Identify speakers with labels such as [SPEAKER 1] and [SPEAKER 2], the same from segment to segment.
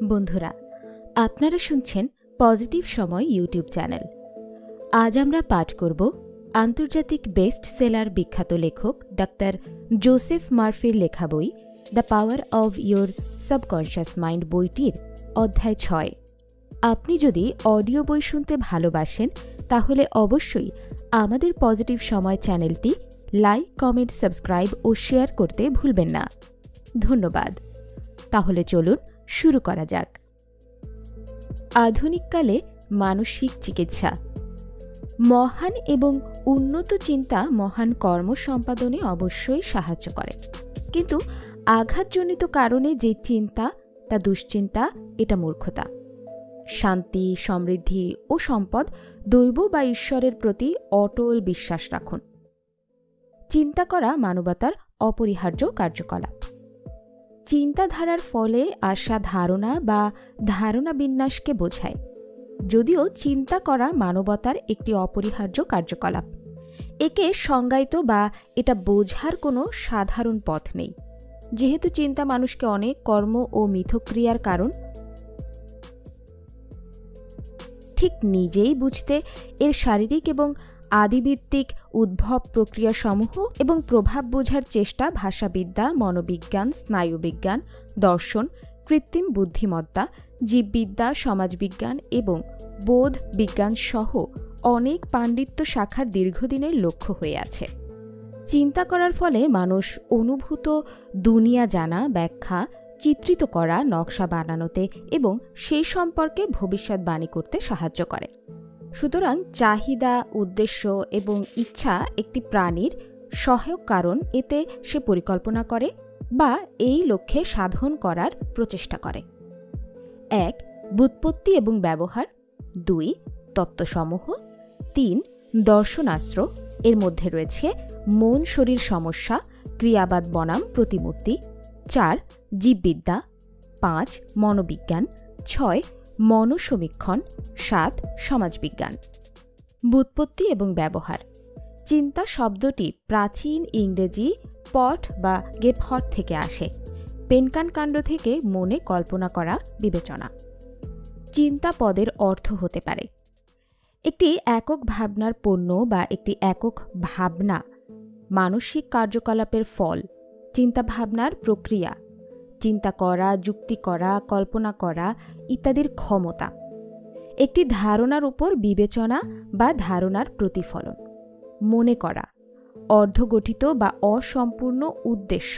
[SPEAKER 1] বন্ধুরা, আপনারা শুনছেন পজিটিভ সময় ইউটিউব চ্যানেল। আজ আমরা পাঠ করব আন্তর্জাতিক বেস্ট সেলার বিখ্যাত লেখক ডাক্তার জোসেফ মার্ফির লেখা বই the power of your subconscious mind বইটির অধ্যায় 6। আপনি যদি অডিও বই শুনতে ভালোবাসেন তাহলে অবশ্যই আমাদের পজিটিভ সময় চ্যানেলটি লাইক, কমেন্ট, সাবস্ক্রাইব ও শেয়ার করতে ভুলবেন না। ধন্যবাদ। তাহলে চলুন শুরু করা যাক। আধুনিককালে মানসিক চিকিৎসা। মহান এবং উন্নত চিন্তা মহান কর্ম সম্পাদনে অবশ্যই সাহায্য করে, কিন্তু আঘাতজনিত কারণে যে চিন্তা তা দুশ্চিন্তা, এটা মূর্খতা। শান্তি, সমৃদ্ধি ও সম্পদ, দৈব বা ঈশ্বরের প্রতি অটল বিশ্বাস রাখুন। চিন্তা করা মানবতার অপরিহার্য কার্যকলাপ। চিন্তাধারার ফলে আসা ধারণা বা ধারণা বিন্যাসকে বোঝায়, যদিও চিন্তা করা মানবতার একটি অপরিহার্য কার্যকলাপ। একে সংজ্ঞায়িত বা এটা বোঝার কোনো সাধারণ পথ নেই, যেহেতু চিন্তা মানুষকে অনেক কর্ম ও মিথক্রিয়ার কারণ ঠিক নিজেই বুঝতে এর শারীরিক এবং আদিভিত্তিক উদ্ভব প্রক্রিয়াসমূহ এবং প্রভাব বোঝার চেষ্টা ভাষাবিদ্যা, মনোবিজ্ঞান, স্নায়ুবিজ্ঞান, দর্শন, কৃত্রিম বুদ্ধিমত্তা, জীববিদ্যা, সমাজবিজ্ঞান এবং বোধ বিজ্ঞান সহ অনেক পাণ্ডিত্য শাখার দীর্ঘদিনের লক্ষ্য হয়ে আছে। চিন্তা করার ফলে মানুষ অনুভূত দুনিয়া জানা, ব্যাখ্যা, চিত্রিত করা, নকশা বানানোতে এবং সেই সম্পর্কে ভবিষ্যৎবাণী করতে সাহায্য করে। সুতরাং চাহিদা, উদ্দেশ্য এবং ইচ্ছা একটি প্রাণীর সহায়ক কারণ, এতে সে পরিকল্পনা করে বা এই লক্ষ্যে সাধন করার প্রচেষ্টা করে। 1. ব্যুৎপত্তি এবং ব্যবহার। 2. তত্ত্বসমূহ। 3. দর্শনাস্ত্র, এর মধ্যে রয়েছে মন শরীর সমস্যা, ক্রিয়াবাদ বনাম প্রতিমূর্তি। 4. জীববিদ্যা। 5. মনোবিজ্ঞান। 6. মনোসমীক্ষণ। 7. সমাজবিজ্ঞান। ব্যুৎপত্তি এবং ব্যবহার। চিন্তা শব্দটি প্রাচীন ইংরেজি পট বা গেপহট থেকে আসে। পেনকান কাণ্ড থেকে মনে কল্পনা করা, বিবেচনা। চিন্তা পদের অর্থ হতে পারে একটি একক ভাবনার পণ্য বা একটি একক ভাবনা, মানসিক কার্যকলাপের ফল, চিন্তাভাবনার প্রক্রিয়া, চিন্তা করা, যুক্তি করা, কল্পনা করা ইত্যাদির ক্ষমতা, একটি ধারণার উপর বিবেচনা বা ধারণার প্রতিফলন, মনে করা, অর্ধগঠিত বা অসম্পূর্ণ উদ্দেশ্য,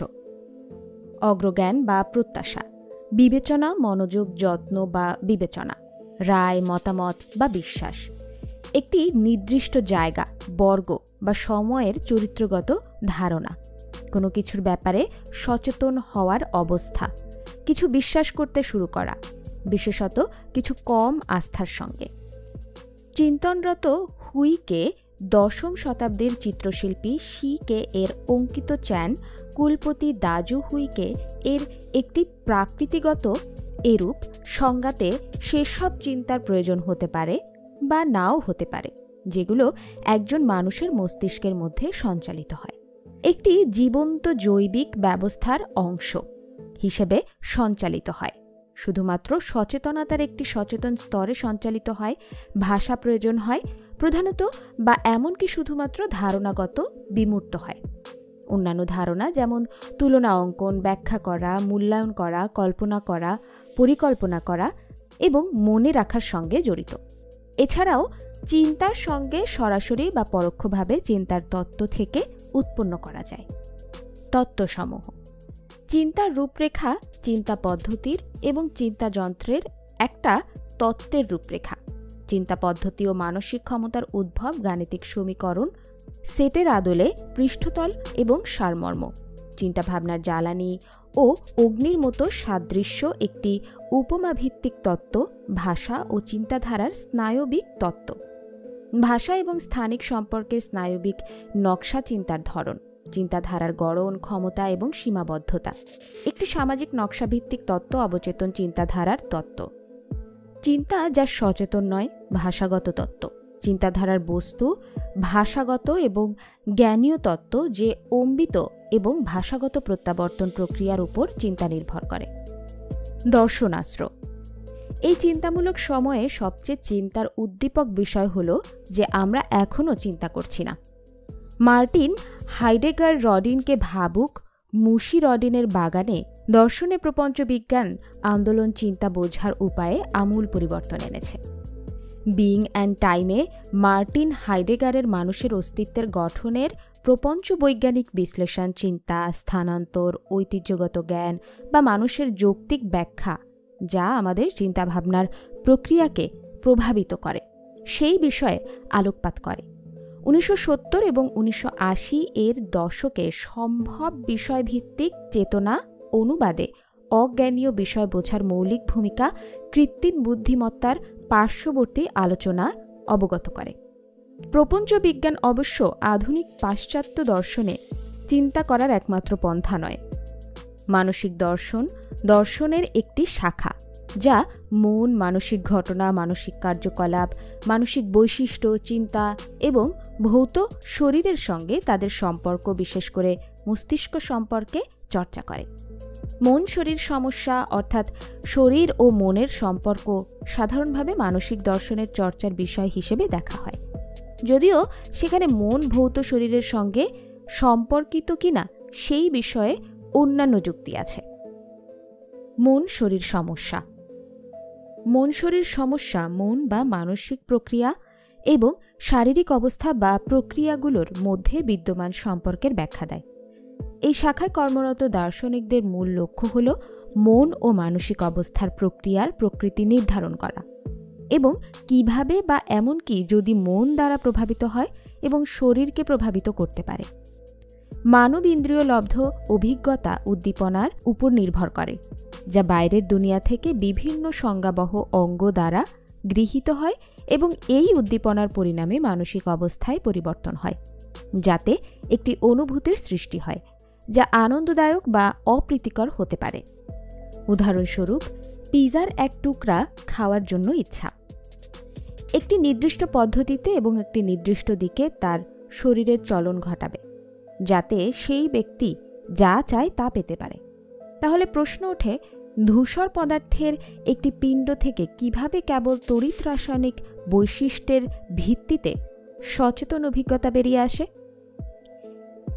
[SPEAKER 1] অগ্রজ্ঞান বা প্রত্যাশা, বিবেচনা, মনোযোগ, যত্ন বা বিবেচনা, রায়, মতামত বা বিশ্বাস, একটি নির্দিষ্ট জায়গা, বর্গ বা সময়ের চরিত্রগত ধারণা, কোনো কিছুর ব্যাপারে সচেতন হওয়ার অবস্থা, কিছু বিশ্বাস করতে শুরু করা, বিশেষত কিছু কম আস্থার সঙ্গে। চিন্তনরত হুইকে 10ম শতাব্দীর চিত্রশিল্পী শি-কে এর অঙ্কিত চ্যান কুলপতি দাজু হুইকে এর একটি প্রাকৃতিগত এরূপ সংজ্ঞাতে সেসব চিন্তার প্রয়োজন হতে পারে বা নাও হতে পারে যেগুলো একজন মানুষের মস্তিষ্কের মধ্যে সঞ্চালিত হয়, একটি জীবন্ত জৈবিক ব্যবস্থার অংশ হিসেবে সঞ্চালিত হয়, শুধুমাত্র সচেতনতার একটি সচেতন স্তরে সঞ্চালিত হয়, ভাষা প্রয়োজন হয় প্রধানত বা এমনকি শুধুমাত্র ধারণাগত বিমূর্ত হয়। অন্যান্য ধারণা যেমন তুলনা অঙ্কন, ব্যাখ্যা করা, মূল্যায়ন করা, কল্পনা করা, পরিকল্পনা করা এবং মনে রাখার সঙ্গে জড়িত। এছাড়াও চিন্তার সঙ্গে সরাসরি বা পরোক্ষভাবে চিন্তার তত্ত্ব থেকে উৎপন্ন করা যায়। তত্ত্বসমূহ। চিন্তার রূপরেখা চিন্তা পদ্ধতির এবং চিন্তা যন্ত্রের একটা তত্ত্বের রূপরেখা। চিন্তা পদ্ধতি ও মানসিক ক্ষমতার উদ্ভব গাণিতিক সমীকরণ সেটের আদলে পৃষ্ঠতল এবং সারমর্ম। চিন্তাভাবনার জ্বালানি ও অগ্নির মতো সাদৃশ্য একটি উপমাভিত্তিক তত্ত্ব। ভাষা ও চিন্তাধারার স্নায়বিক তত্ত্ব। ভাষা এবং স্থানিক সম্পর্কের স্নায়বিক নকশা চিন্তার ধরন, চিন্তাধারার গড়ন, ক্ষমতা এবং সীমাবদ্ধতা। একটি সামাজিক নকশাভিত্তিক তত্ত্ব অবচেতন চিন্তাধারার তত্ত্ব। চিন্তা যা সচেতন নয়, ভাষাগত তত্ত্ব। চিন্তাধারার বস্তু ভাষাগত এবং জ্ঞানীয় তত্ত্ব যে অম্বিত এবং ভাষাগত প্রত্যাবর্তন প্রক্রিয়ার উপর চিন্তা নির্ভর করে। দর্শনাস্ত্র এই চিন্তামূলক সময়ে সবচেয়ে চিন্তার উদ্দীপক বিষয় হলো যে আমরা এখনও চিন্তা করছি না। মার্টিন হাইডেগার রডিনকে ভাবুক মুশি রডিনের বাগানে দর্শনে প্রপঞ্চ বিজ্ঞান আন্দোলন চিন্তা বোঝার উপায়ে আমূল পরিবর্তন এনেছে। বিইং অ্যান্ড টাইমে মার্টিন হাইডেগারের মানুষের অস্তিত্বের গঠনের প্রপঞ্চ বৈজ্ঞানিক বিশ্লেষণ, চিন্তা, স্থানান্তর, ঐতিহ্যগত জ্ঞান বা মানুষের যৌক্তিক ব্যাখ্যা, যা আমাদের চিন্তাভাবনার প্রক্রিয়াকে প্রভাবিত করে, সেই বিষয়ে আলোকপাত করে। 1970 এবং 1980 এর দশকে সম্ভব বিষয়ভিত্তিক চেতনা অনুবাদে অজ্ঞানীয় বিষয় বোঝার মৌলিক ভূমিকা কৃত্রিম বুদ্ধিমত্তার পার্শ্ববর্তী আলোচনা অবগত করে। প্রপঞ্চ বিজ্ঞান অবশ্য আধুনিক পাশ্চাত্য দর্শনে চিন্তা করার একমাত্র পন্থা নয়। মানসিক দর্শন দর্শনের একটি শাখা, যা মন, মানসিক ঘটনা, মানসিক কার্যকলাপ, মানসিক বৈশিষ্ট্য, চিন্তা এবং ভৌত শরীরের সঙ্গে তাদের সম্পর্ক, বিশেষ করে মস্তিষ্ক সম্পর্কে চর্চা করে। মন শরীর সমস্যা অর্থাৎ শরীর ও মনের সম্পর্ক সাধারণভাবে মানসিক দর্শনের চর্চার বিষয় হিসেবে দেখা হয়, যদিও সেখানে মন ভৌত শরীরের সঙ্গে সম্পর্কিত কিনা সেই বিষয়ে অন্যান্য যুক্তি আছে। মন শরীর সমস্যা। মন শরীর সমস্যা মন বা মানসিক প্রক্রিয়া এবং শারীরিক অবস্থা বা প্রক্রিয়াগুলোর মধ্যে বিদ্যমান সম্পর্কের ব্যাখ্যা দেয়। এই শাখায় কর্মরত দার্শনিকদের মূল লক্ষ্য হল মন ও মানসিক অবস্থার প্রক্রিয়ার প্রকৃতি নির্ধারণ করা এবং কিভাবে বা এমনকি যদি মন দ্বারা প্রভাবিত হয় এবং শরীরকে প্রভাবিত করতে পারে। মানব ইন্দ্রিয় লব্ধ অভিজ্ঞতা উদ্দীপনার উপর নির্ভর করে, যা বাইরের দুনিয়া থেকে বিভিন্ন সংজ্ঞাবহ অঙ্গ দ্বারা গৃহীত হয় এবং এই উদ্দীপনার পরিণামে মানসিক অবস্থায় পরিবর্তন হয়, যাতে একটি অনুভূতির সৃষ্টি হয় যা আনন্দদায়ক বা অপ্রীতিকর হতে পারে। উদাহরণস্বরূপ, পিজার এক টুকরা খাওয়ার জন্য ইচ্ছা একটি নির্দিষ্ট পদ্ধতিতে এবং একটি নির্দিষ্ট দিকে তার শরীরের চলন ঘটাবে, যাতে সেই ব্যক্তি যা চায় তা পেতে পারে। তাহলে প্রশ্ন ওঠে, ধূসর পদার্থের একটি পিণ্ড থেকে কিভাবে কেবল তড়িৎ রাসায়নিক বৈশিষ্ট্যের ভিত্তিতে সচেতন অভিজ্ঞতা বেরিয়ে আসে?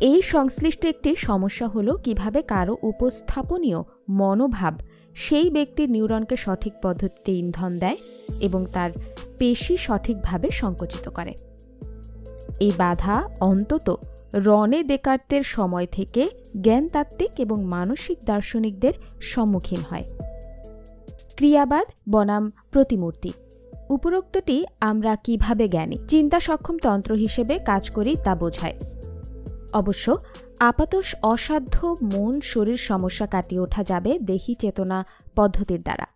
[SPEAKER 1] এই সংশ্লিষ্ট একটি সমস্যা হল কিভাবে কারো উপস্থাপনীয় মনোভাব সেই ব্যক্তির নিউরনকে সঠিক পদ্ধতিতে ইন্ধন দেয় এবং তার পেশি সঠিকভাবে সংকুচিত করে। এই বাধা অন্তত রনে দেকার্তের সময় থেকে জ্ঞানতাত্ত্বিক এবং মানসিক দার্শনিকদের সম্মুখীন হয়। ক্রিয়াবাদ বনাম প্রতিমূর্তি। উপরোক্তটি আমরা কিভাবে জ্ঞানী, চিন্তা সক্ষম তন্ত্র হিসেবে কাজ করি তা বোঝায়। অবশ্য আপাত অসাধ্য মন শরীর সমস্যা কাটিয়ে ওঠা যাবে দেহি চেতনা পদ্ধতির দ্বারা,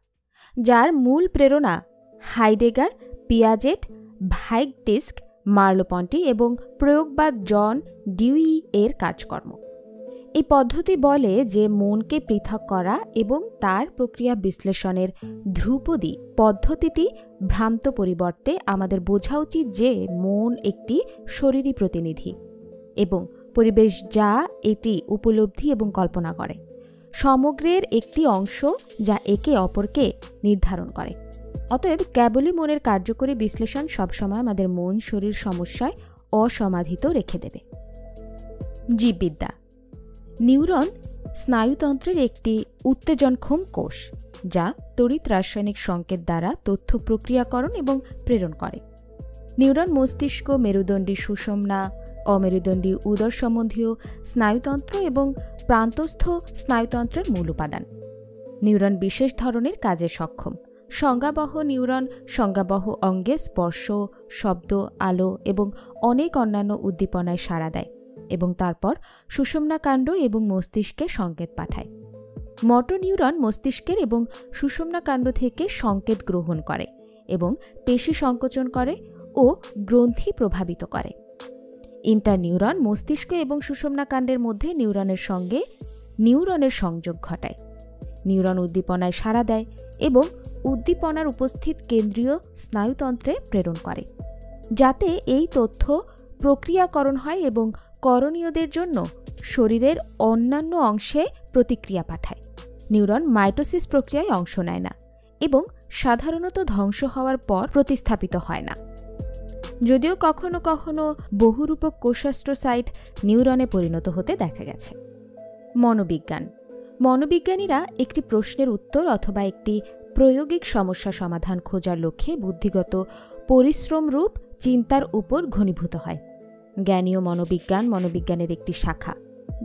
[SPEAKER 1] যার মূল প্রেরণা হাইডেগার, পিয়াজেট, ভাইগটিস্ক, মার্লো-পন্টি এবং প্রয়োগবাদ জন ডিউই এর কাজকর্ম। এই পদ্ধতি বলে যে মনকে পৃথক করা এবং তার প্রক্রিয়া বিশ্লেষণের ধ্রুপদী পদ্ধতিটি ভ্রান্ত পরিবর্তে আমাদের বোঝা উচিত যে মন একটি শরীরী প্রতিনিধি এবং পরিবেশ যা এটি উপলব্ধি এবং কল্পনা করে, সমগ্রের একটি অংশ যা একে অপরকে নির্ধারণ করে। অতএব কেবলই মনের কার্যকরী বিশ্লেষণ সবসময় আমাদের মন শরীর সমস্যায় অসমাধিত রেখে দেবে। জীববিদ্যা। নিউরন স্নায়ুতন্ত্রের একটি উত্তেজনক্ষম কোষ, যা তড়িৎ রাসায়নিক সংকেত দ্বারা তথ্য প্রক্রিয়াকরণ এবং প্রেরণ করে। নিউরন মস্তিষ্ক, মেরুদণ্ডী সুষুম্না, অমেরুদণ্ডী উদর সম্বন্ধীয় স্নায়ুতন্ত্র এবং প্রান্তস্থ স্নায়ুতন্ত্রের মূল উপাদান। নিউরন বিশেষ ধরনের কাজে সক্ষম। সংজ্ঞাবহ নিউরন সংজ্ঞাবহ অঙ্গে স্পর্শ, শব্দ, আলো এবং অনেক অন্যান্য উদ্দীপনায় সাড়া দেয় এবং তারপর সুষুম্নাকাণ্ড এবং মস্তিষ্কে সংকেত পাঠায়। মোটর নিউরন মস্তিষ্কের এবং সুষুম্নাকাণ্ড থেকে সংকেত গ্রহণ করে এবং পেশি সংকোচন করে ও গ্রন্থি প্রভাবিত করে। ইন্টারনিউরন মস্তিষ্ক এবং সুষুম্নাকাণ্ডের মধ্যে নিউরনের সঙ্গে নিউরনের সংযোগ ঘটায়। নিউরন উদ্দীপনায় সাড়া দেয় এবং উদ্দীপনার উপস্থিত কেন্দ্রীয় স্নায়ুতন্ত্রে প্রেরণ করে, যাতে এই তথ্য প্রক্রিয়াকরণ হয় এবং করণীয়দের জন্য শরীরের অন্যান্য অংশে প্রতিক্রিয়া পাঠায়। নিউরন মাইটোসিস প্রক্রিয়ায় অংশ নেয় না এবং সাধারণত ধ্বংস হওয়ার পর প্রতিস্থাপিত হয় না, যদিও কখনো কখনো বহুরূপক কোষাস্ট্রোসাইট নিউরনে পরিণত হতে দেখা গেছে। মনোবিজ্ঞান। মনোবিজ্ঞানীরা একটি প্রশ্নের উত্তর অথবা একটি প্রায়োগিক সমস্যা সমাধান খোঁজার লক্ষ্যে বুদ্ধিগত পরিশ্রমরূপ চিন্তার উপর ঘনীভূত হয়। জ্ঞানীয় মনোবিজ্ঞান মনোবিজ্ঞানের একটি শাখা,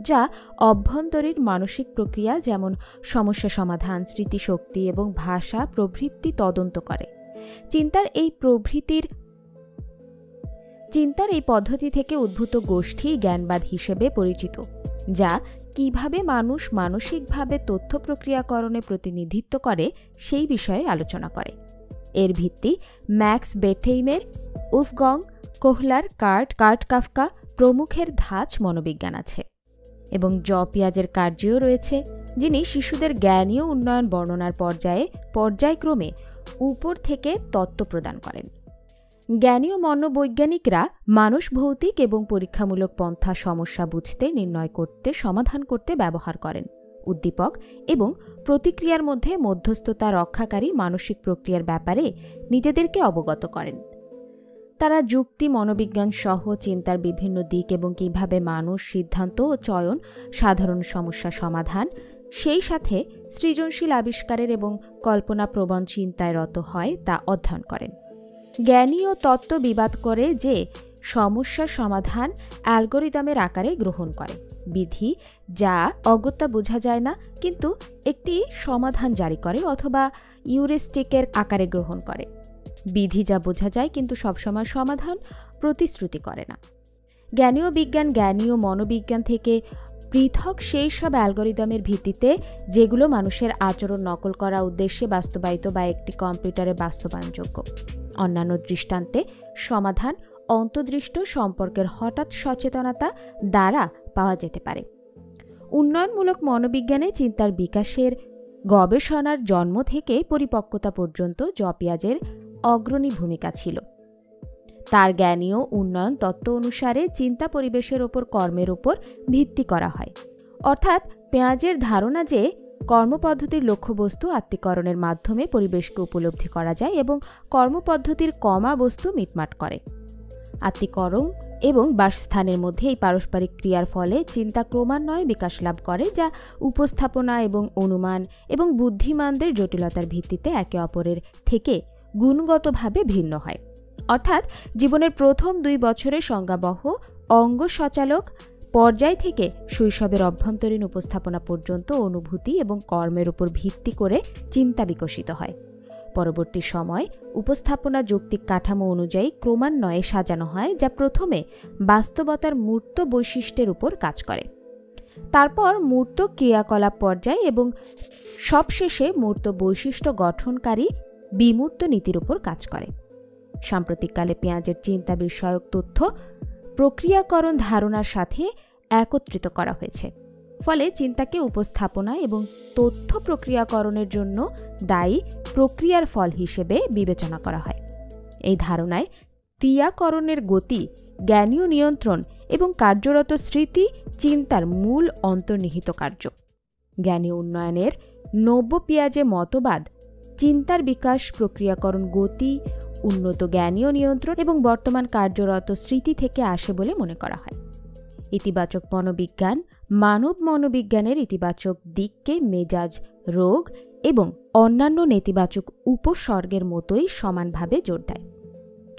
[SPEAKER 1] যা অভ্যন্তরীণ মানসিক প্রক্রিয়া যেমন সমস্যা সমাধান, স্মৃতিশক্তি এবং ভাষা প্রভৃতি তদন্ত করে। চিন্তার এই পদ্ধতি থেকে উদ্ভূত গোষ্ঠী জ্ঞানবাদ হিসেবে পরিচিত, যা কিভাবে মানুষ মানসিকভাবে তথ্য প্রক্রিয়াকরণে প্রতিনিধিত্ব করে সেই বিষয়ে আলোচনা করে। এর ভিত্তি ম্যাক্স বেথেইমের, উলফগং, কোহলার, কার্ট কাফকা প্রমুখের ধাঁচ মনোবিজ্ঞান আছে, এবং জ পিয়াজের কার্যও রয়েছে, যিনি শিশুদের জ্ঞানীয় উন্নয়ন বর্ণনার পর্যায়ক্রমে উপর থেকে তত্ত্ব প্রদান করেন। জ্ঞানীয় মনোবৈজ্ঞানিকরা মানুষ ভৌতিক এবং পরীক্ষামূলক পন্থা সমস্যা বুঝতে, নির্ণয় করতে, সমাধান করতে ব্যবহার করেন। উদ্দীপক এবং প্রতিক্রিয়ার মধ্যে মধ্যস্থতা রক্ষাকারী মানসিক প্রক্রিয়ার ব্যাপারে নিজেদেরকে অবগত করেন। তারা যুক্তি, মনোবিজ্ঞান সহ চিন্তার বিভিন্ন দিক এবং কিভাবে মানুষ সিদ্ধান্ত ও চয়ন, সাধারণ সমস্যা সমাধান, সেই সাথে সৃজনশীল আবিষ্কারের এবং কল্পনাপ্রবণ চিন্তায় রত হয় তা অধ্যয়ন করেন। জ্ঞানীয় তত্ত্ব বিবাদ করে যে সমস্যার সমাধান অ্যালগরিদমের আকারে গ্রহণ করে, বিধি যা অগত্যা বোঝা যায় না কিন্তু একটি সমাধান জারি করে, অথবা ইউরিস্টিকের আকারে গ্রহণ করে, বিধি যা বোঝা যায় কিন্তু সবসময় সমাধান প্রতিশ্রুতি করে না। জ্ঞানীয় বিজ্ঞান জ্ঞানীয় মনোবিজ্ঞান থেকে পৃথক সেই সব অ্যালগরিদমের ভিত্তিতে যেগুলো মানুষের আচরণ নকল করা উদ্দেশ্যে বাস্তবায়িত বা একটি কম্পিউটারে বাস্তবায়নযোগ্য। অন্যান্য দৃষ্টান্তে সমাধান অন্তর্দৃষ্ট সম্পর্কের হঠাৎ সচেতনতা দ্বারা পাওয়া যেতে পারে। উন্নয়নমূলক মনোবিজ্ঞানে চিন্তার বিকাশের গবেষণার জন্ম থেকে পরিপক্কতা পর্যন্ত জ পিয়াজের অগ্রণী ভূমিকা ছিল। তার জ্ঞানীয় উন্নয়ন তত্ত্ব অনুসারে চিন্তা পরিবেশের ওপর কর্মের ওপর ভিত্তি করা হয়, অর্থাৎ পেঁয়াজের ধারণা যে কর্মপদ্ধতির লক্ষ্যবস্তু আত্মীকরণের মাধ্যমে পরিবেশকে উপলব্ধি করা যায় এবং কর্মপদ্ধতির কমা বস্তু মিটমাট করে। আত্মীকরণ এবং বাসস্থানের মধ্যে এই পারস্পরিক ক্রিয়ার ফলে চিন্তা ক্রমান্বয়ে বিকাশ লাভ করে, যা উপস্থাপনা এবং অনুমান এবং বুদ্ধিমানদের জটিলতার ভিত্তিতে একে অপরের থেকে গুণগতভাবে ভিন্ন হয়। অর্থাৎ জীবনের প্রথম 2 বছরের সংজ্ঞাবহ অঙ্গ সচালক পর্যায় থেকে শৈশবের অভ্যন্তরীণ উপস্থাপনা পর্যন্ত অনুভূতি এবং কর্মের উপর ভিত্তি করে চিন্তা বিকশিত হয়। পরবর্তী সময় উপস্থাপনা যৌক্তিক কাঠামো অনুযায়ী ক্রমান্বয়ে সাজানো হয়, যা প্রথমে বাস্তবতার মূর্ত বৈশিষ্ট্যের উপর কাজ করে, তারপর মূর্ত ক্রিয়াকলাপ পর্যায় এবং সবশেষে মূর্ত বৈশিষ্ট্য গঠনকারী বিমূর্ত নীতির উপর কাজ করে। সাম্প্রতিককালে পেঁয়াজের চিন্তা বিষয়ক তথ্য প্রক্রিয়াকরণ ধারণার সাথে একত্রিত করা হয়েছে, ফলে চিন্তাকে উপস্থাপনা এবং তথ্য প্রক্রিয়াকরণের জন্য দায়ী প্রক্রিয়ার ফল হিসেবে বিবেচনা করা হয়। এই ধারণায় ক্রিয়াকরণের গতি, জ্ঞানীয় নিয়ন্ত্রণ এবং কার্যরত স্মৃতি চিন্তার মূল অন্তর্নিহিত কার্য। জ্ঞানীয় উন্নয়নের নব্য পিয়াজে মতবাদ চিন্তার বিকাশ, প্রক্রিয়াকরণ গতি, উন্নত জ্ঞানীয় নিয়ন্ত্রণ এবং বর্তমান কার্যরত স্মৃতি থেকে আসে বলে মনে করা হয়। ইতিবাচক মনোবিজ্ঞান মানব মনোবিজ্ঞানের ইতিবাচক দিককে মেজাজ, রোগ এবং অন্যান্য নেতিবাচক উপসর্গের মতোই সমানভাবে জোর দেয়।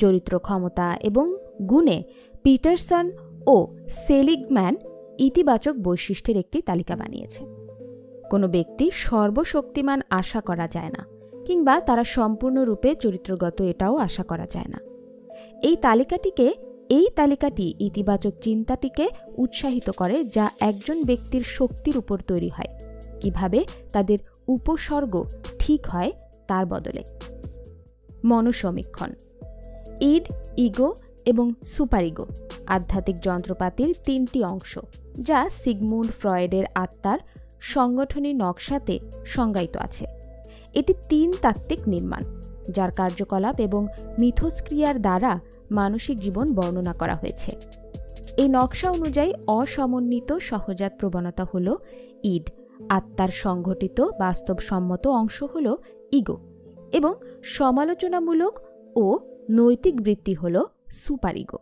[SPEAKER 1] চরিত্র, ক্ষমতা এবং গুণে পিটারসন ও সেলিগম্যান ইতিবাচক বৈশিষ্ট্যের একটি তালিকা বানিয়েছে। কোনো ব্যক্তি সর্বশক্তিমান আশা করা যায় না, কিংবা তারা সম্পূর্ণরূপে চরিত্রগত এটাও আশা করা যায় না। এই তালিকাটি ইতিবাচক চিন্তাটিকে উৎসাহিত করে, যা একজন ব্যক্তির শক্তির উপর তৈরি হয়, কিভাবে তাদের উপসর্গ ঠিক হয় তার বদলে। মনোসমীক্ষণ। ইড, ইগো এবং সুপারইগো আধ্যাত্মিক যন্ত্রপাতির 3টি অংশ, যা সিগমুন্ড ফ্রয়েডের আত্মার সংগঠনী নকশাতে সংজ্ঞায়িত আছে। এটি 3 তাত্ত্বিক নির্মাণ, যার কার্যকলাপ এবং মিথস্ক্রিয়ার দ্বারা মানসিক জীবন বর্ণনা করা হয়েছে। এই নকশা অনুযায়ী অসমন্বিত সহজাত প্রবণতা হল ইড, আত্মার সংঘটিত বাস্তবসম্মত অংশ হল ইগো এবং সমালোচনামূলক ও নৈতিক বৃত্তি হল সুপারিগো।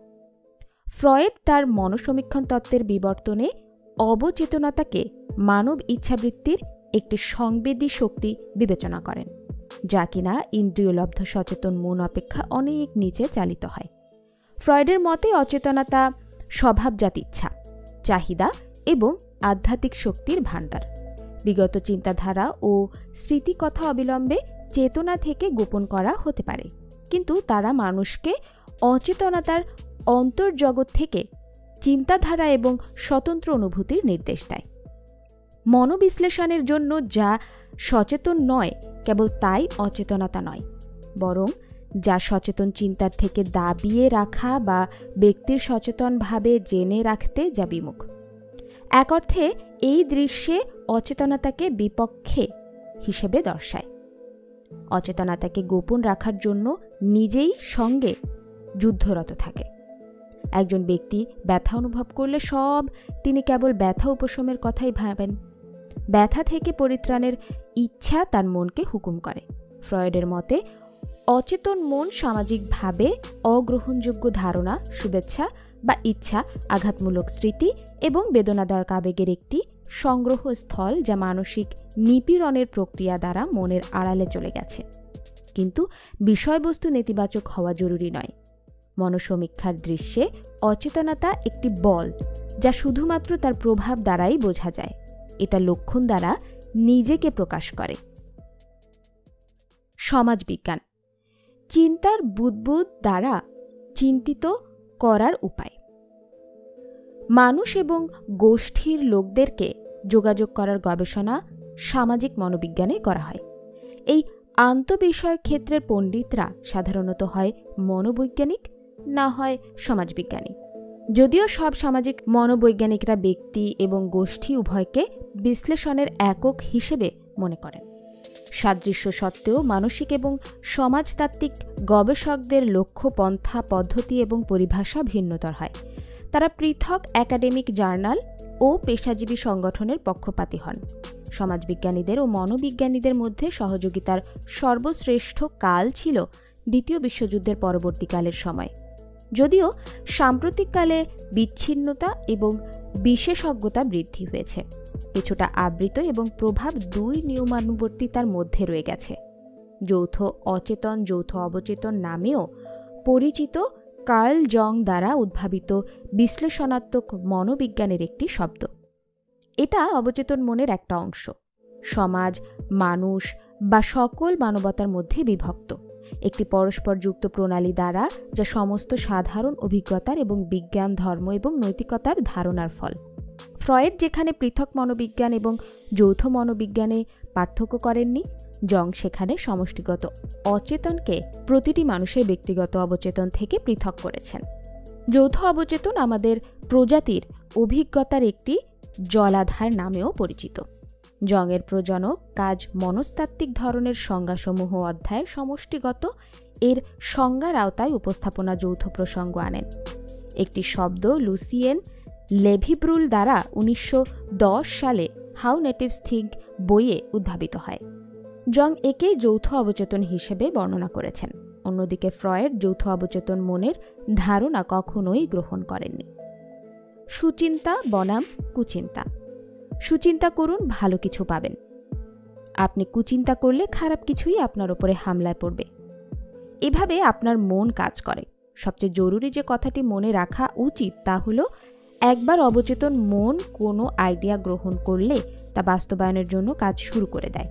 [SPEAKER 1] ফ্রয়েড তার মনসমীক্ষণ তত্ত্বের বিবর্তনে অবচেতনতাকে মানব ইচ্ছাবৃত্তির একটি সংবেদী শক্তি বিবেচনা করেন, যা কিনা ইন্দ্রিয়লব্ধ সচেতন মন অপেক্ষা অনেক নিচে চালিত হয়। ফ্রয়েডের মতে অচেতনতা স্বভাবজাত ইচ্ছা, চাহিদা এবং আধ্যাত্মিক শক্তির ভাণ্ডার। বিগত চিন্তাধারা ও স্মৃতিকথা অবিলম্বে চেতনা থেকে গোপন করা হতে পারে, কিন্তু তারা মানুষকে অচেতনতার অন্তর্জগৎ থেকে চিন্তাধারা এবং স্বতন্ত্র অনুভূতির নির্দেশ দেয়। মনোবিশ্লেষণের জন্য যা সচেতন নয় কেবল তাই অচেতনতা নয়, বরং যা সচেতন চিন্তার থেকে দাবিয়ে রাখা বা ব্যক্তির সচেতনভাবে জেনে রাখতে যা বিমুখ। এক অর্থে এই দৃশ্যে অচেতনতাকে বিপক্ষে হিসেবে দর্শায়। অচেতনতাকে গোপন রাখার জন্য নিজেই সঙ্গে যুদ্ধরত থাকে। একজন ব্যক্তি ব্যথা অনুভব করলে তিনি কেবল ব্যথা উপশমের কথাই ভাবেন। ব্যথা থেকে পরিত্রাণের ইচ্ছা তার মনকে হুকুম করে। ফ্রয়েডের মতে অচেতন মন সামাজিকভাবে অগ্রহণযোগ্য ধারণা, শুভেচ্ছা বা ইচ্ছা, আঘাতমূলক স্মৃতি এবং বেদনাদায়ক আবেগের একটি সংগ্রহস্থল, যা মানসিক নিপীড়নের প্রক্রিয়া দ্বারা মনের আড়ালে চলে গেছে। কিন্তু বিষয়বস্তু নেতিবাচক হওয়া জরুরি নয়। মনসমীক্ষার দৃশ্যে অচেতনতা একটি বল, যা শুধুমাত্র তার প্রভাব দ্বারাই বোঝা যায়। এটা লক্ষণ দ্বারা নিজেকে প্রকাশ করে। সমাজবিজ্ঞান চিন্তার বুদবুদ দ্বারা চিন্তিত করার উপায়। মানুষ এবং গোষ্ঠীর লোকদেরকে যোগাযোগ করার গবেষণা সামাজিক মনোবিজ্ঞানে করা হয়। এই আন্তঃবিষয়ক ক্ষেত্রের পণ্ডিতরা সাধারণত হয় মনোবৈজ্ঞানিক, না হয় সমাজবিজ্ঞানী। যদিও সব সামাজিক মনোবৈজ্ঞানিকরা ব্যক্তি এবং গোষ্ঠী উভয়কে বিশ্লেষণের একক হিসেবে মনে করেন। সাদৃশ্য সত্ত্বেও মানসিক এবং সমাজতাত্ত্বিক গবেষকদের লক্ষ্য, পন্থা, পদ্ধতি এবং পরিভাষা ভিন্নতর হয়। তারা পৃথক একাডেমিক জার্নাল ও পেশাজীবী সংগঠনের পক্ষপাতী হন। সমাজবিজ্ঞানীদের ও মনোবিজ্ঞানীদের মধ্যে সহযোগিতার সর্বশ্রেষ্ঠ কাল ছিল দ্বিতীয় বিশ্বযুদ্ধের পরবর্তীকালের সময়। যদিও সাম্প্রতিককালে বিচ্ছিন্নতা এবং বিশেষজ্ঞতা বৃদ্ধি হয়েছে, কিছুটা আবৃত এবং প্রভাব দুই নিয়মানুবর্তিতার মধ্যে রয়ে গেছে। যৌথ অচেতন, যৌথ অবচেতন নামেও পরিচিত কার্ল জং দ্বারা উদ্ভাবিত বিশ্লেষণাত্মক মনোবিজ্ঞানের একটি শব্দ। এটা অবচেতন মনের একটা অংশ, সমাজ, মানুষ বা সকল মানবতার মধ্যে বিভক্ত একটি পরস্পর যুক্ত প্রণালী দ্বারা, যা সমস্ত সাধারণ অভিজ্ঞতার এবং বিজ্ঞান, ধর্ম এবং নৈতিকতার ধারণার ফল। ফ্রয়েড যেখানে পৃথক মনোবিজ্ঞান এবং যৌথ মনোবিজ্ঞানে পার্থক্য করেননি, জং সেখানে সমষ্টিগত অচেতনকে প্রতিটি মানুষের ব্যক্তিগত অবচেতন থেকে পৃথক করেছেন। যৌথ অবচেতন আমাদের প্রজাতির অভিজ্ঞতার একটি জলাধার নামেও পরিচিত। জংয়ের প্রজনক কাজ মনস্তাত্ত্বিক ধরনের সংজ্ঞাসমূহ অধ্যায়ের সমষ্টিগত এর সংজ্ঞার আওতায় উপস্থাপনা যৌথ প্রসঙ্গ আনেন। একটি শব্দ লুসিয়েন লেভিব্রুল দ্বারা 1910 সালে হাউ নেটিভস থিঙ্ক বইয়ে উদ্ভাবিত হয়। জং একে যৌথ অবচেতন হিসেবে বর্ণনা করেছেন। অন্যদিকে ফ্রয়েড যৌথ অবচেতন মনের ধারণা কখনোই গ্রহণ করেননি। সুচিন্তা বনাম কুচিন্তা। সুচিন্তা করুন, ভালো কিছু পাবেন। আপনি কুচিন্তা করলে খারাপ কিছুই আপনার উপরে হামলায় পড়বে। এভাবে আপনার মন কাজ করে। সবচেয়ে জরুরি যে কথাটি মনে রাখা উচিত তা হলো, একবার অবচেতন মন কোনো আইডিয়া গ্রহণ করলে তা বাস্তবায়নের জন্য কাজ শুরু করে দেয়।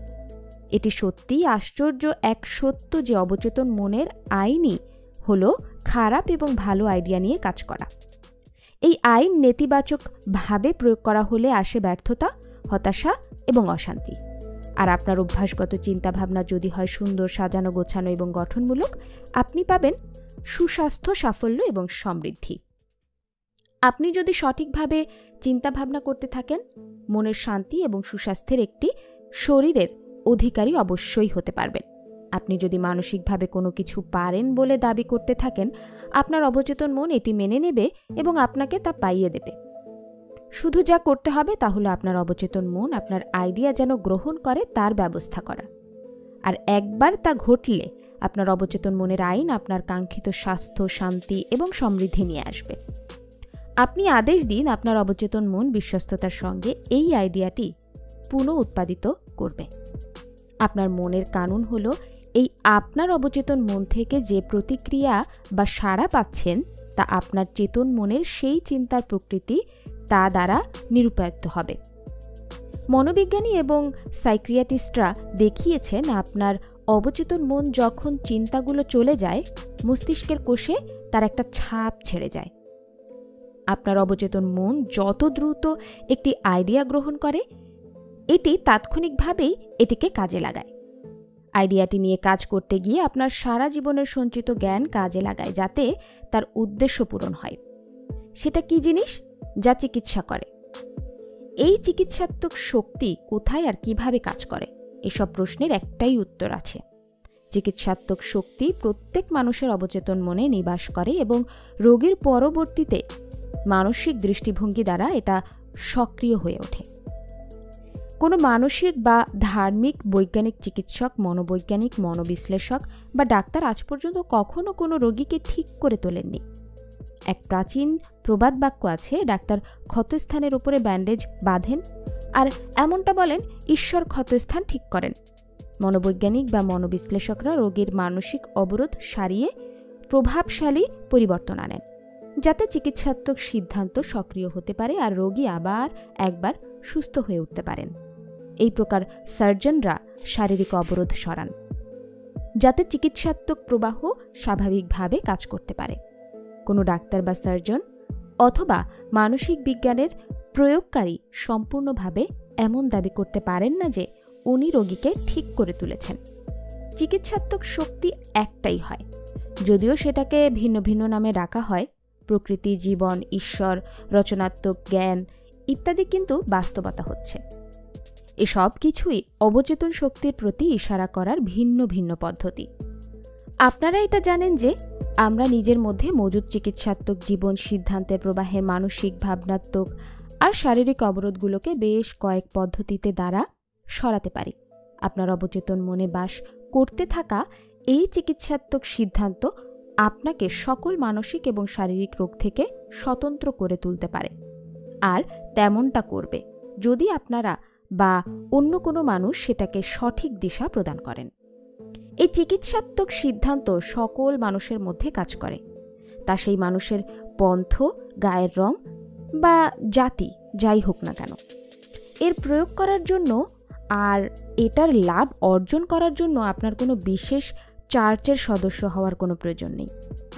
[SPEAKER 1] এটি সত্যিই আশ্চর্য এক সত্য যে অবচেতন মনের আইনই হলো খারাপ এবং ভালো আইডিয়া নিয়ে কাজ করা। এই আইন নেতিবাচকভাবে প্রয়োগ করা হলে আসে ব্যর্থতা, হতাশা এবং অশান্তি। আর আপনার অভ্যাসগত চিন্তাভাবনা যদি হয় সুন্দর, সাজানো, গোছানো এবং গঠনমূলক, আপনি পাবেন সুস্বাস্থ্য, সাফল্য এবং সমৃদ্ধি। আপনি যদি সঠিকভাবে চিন্তাভাবনা করতে থাকেন, মনের শান্তি এবং সুস্বাস্থ্যের একটি শরীরের অধিকারী অবশ্যই হতে পারবেন। আপনি যদি মানসিকভাবে কোনো কিছু পারেন বলে দাবি করতে থাকেন, আপনার অবচেতন মন এটি মেনে নেবে এবং আপনাকে তা পাইয়ে দেবে। শুধু যা করতে হবে তা হলো আপনার অবচেতন মন আপনার আইডিয়া যেন গ্রহণ করে তার ব্যবস্থা করা। আর একবার তা ঘটলে আপনার অবচেতন মনের আইন আপনার কাঙ্ক্ষিত স্বাস্থ্য, শান্তি এবং সমৃদ্ধি নিয়ে আসবে। আপনি আদেশ দিন, আপনার অবচেতন মন বিশ্বস্ততার সঙ্গে এই আইডিয়াটি পুনঃ উৎপাদিত করবে। আপনার মনের কানুন হলো এই আপনার অবচেতন মন থেকে যে প্রতিক্রিয়া বা সাড়া পাচ্ছেন তা আপনার চেতন মনের সেই চিন্তার প্রকৃতি তা দ্বারা নিরূপায়িত হবে। মনোবিজ্ঞানী এবং সাইকিয়াট্রিস্টরা দেখিয়েছেন আপনার অবচেতন মন যখন চিন্তাগুলো চলে যায়, মস্তিষ্কের কোষে তার একটা ছাপ ছেড়ে যায়। আপনার অবচেতন মন যত দ্রুত একটি আইডিয়া গ্রহণ করে, এটি তাৎক্ষণিকভাবেই এটিকে কাজে লাগায়। আইডিয়াটি নিয়ে কাজ করতে গিয়ে আপনার সারা জীবনের সঞ্চিত জ্ঞান কাজে লাগায়, যাতে তার উদ্দেশ্য পূরণ হয়। সেটা কি জিনিস? যা চিকিৎসা করে। এই চিকিৎসাত্মক শক্তি কোথায় আর কিভাবে কাজ করে? এসব প্রশ্নের একটাই উত্তর আছে। চিকিৎসাত্মক শক্তি প্রত্যেক মানুষের অবচেতন মনে নিবাস করে এবং রোগীর পরবর্তীতে মানসিক দৃষ্টিভঙ্গি দ্বারা এটা সক্রিয় হয়ে ওঠে। কোনো মানসিক বা ধার্মিক বৈজ্ঞানিক চিকিৎসক, মনোবৈজ্ঞানিক, মনোবিশ্লেষক বা ডাক্তার আজ পর্যন্ত কখনো কোনো রোগীকে ঠিক করে তোলেননি। এক প্রাচীন প্রবাদ বাক্য আছে, ডাক্তার ক্ষতস্থানের উপরে ব্যান্ডেজ বাঁধেন আর এমনটা বলেন, ঈশ্বর ক্ষতস্থান ঠিক করেন। মনোবৈজ্ঞানিক বা মনোবিশ্লেষকরা রোগীর মানসিক অবরোধ সারিয়ে প্রভাবশালী পরিবর্তন আনেন, যাতে চিকিৎসাত্মক সিদ্ধান্ত সক্রিয় হতে পারে আর রোগী আবার একবার সুস্থ হয়ে উঠতে পারেন। এই প্রকার সার্জনরা শারীরিক অবরোধ সরান, যাতে চিকিৎসাত্মক প্রবাহ স্বাভাবিকভাবে কাজ করতে পারে। কোনো ডাক্তার বা সার্জন অথবা মানসিক বিজ্ঞানের প্রয়োগকারী সম্পূর্ণভাবে এমন দাবি করতে পারেন না যে উনি রোগীকে ঠিক করে তুলেছেন। চিকিৎসাত্মক শক্তি একটাই হয়, যদিও সেটাকে ভিন্ন ভিন্ন নামে ডাকা হয়। প্রকৃতি, জীবন, ঈশ্বর, রচনাত্মক জ্ঞান ইত্যাদি কিন্তু বাস্তবতা হচ্ছে। এসব কিছুই অবচেতন শক্তির প্রতি ইশারা করার ভিন্ন ভিন্ন পদ্ধতি। আপনারা এটা জানেন যে আমরা নিজের মধ্যে মজুদ চিকিৎসাত্মক জীবন সিদ্ধান্তের প্রবাহের মানসিক, ভাবনাত্মক আর শারীরিক অবরোধগুলোকে বেশ কয়েক পদ্ধতিতে দ্বারা সরাতে পারি। আপনার অবচেতন মনে বাস করতে থাকা এই চিকিৎসাত্মক সিদ্ধান্ত আপনাকে সকল মানসিক এবং শারীরিক রোগ থেকে স্বতন্ত্র করে তুলতে পারে, আর তেমনটা করবে যদি আপনারা বা অন্য কোনো মানুষ সেটাকে সঠিক দিশা প্রদান করেন। এই চিকিৎসাত্মক সিদ্ধান্ত সকল মানুষের মধ্যে কাজ করে, তা সেই মানুষের পন্থ, গায়ের রং বা জাতি যাই হোক না কেন। এর প্রয়োগ করার জন্য আর এটার লাভ অর্জন করার জন্য আপনার কোনো বিশেষ চার্চের সদস্য হওয়ার কোনো প্রয়োজন নেই।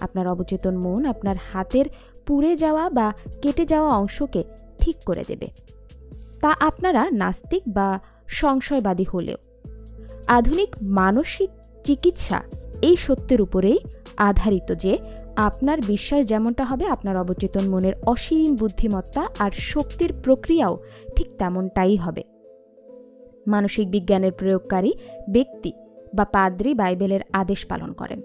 [SPEAKER 1] আপনার অবচেতন মন আপনার হাতের পুড়ে যাওয়া বা কেটে যাওয়া অংশকে ঠিক করে দেবে, তা আপনারা নাস্তিক বা সংশয়বাদী হলেও। আধুনিক মানসিক চিকিৎসা এই সত্যের উপরেই আধারিত যে আপনার বিশ্বাস যেমনটা হবে, আপনার অবচেতন মনের অসীম বুদ্ধিমত্তা আর শক্তির প্রক্রিয়াও ঠিক তেমনটাই হবে। মানসিক বিজ্ঞানের প্রয়োগকারী ব্যক্তি বা পাদ্রী বাইবেলের আদেশ পালন করেন,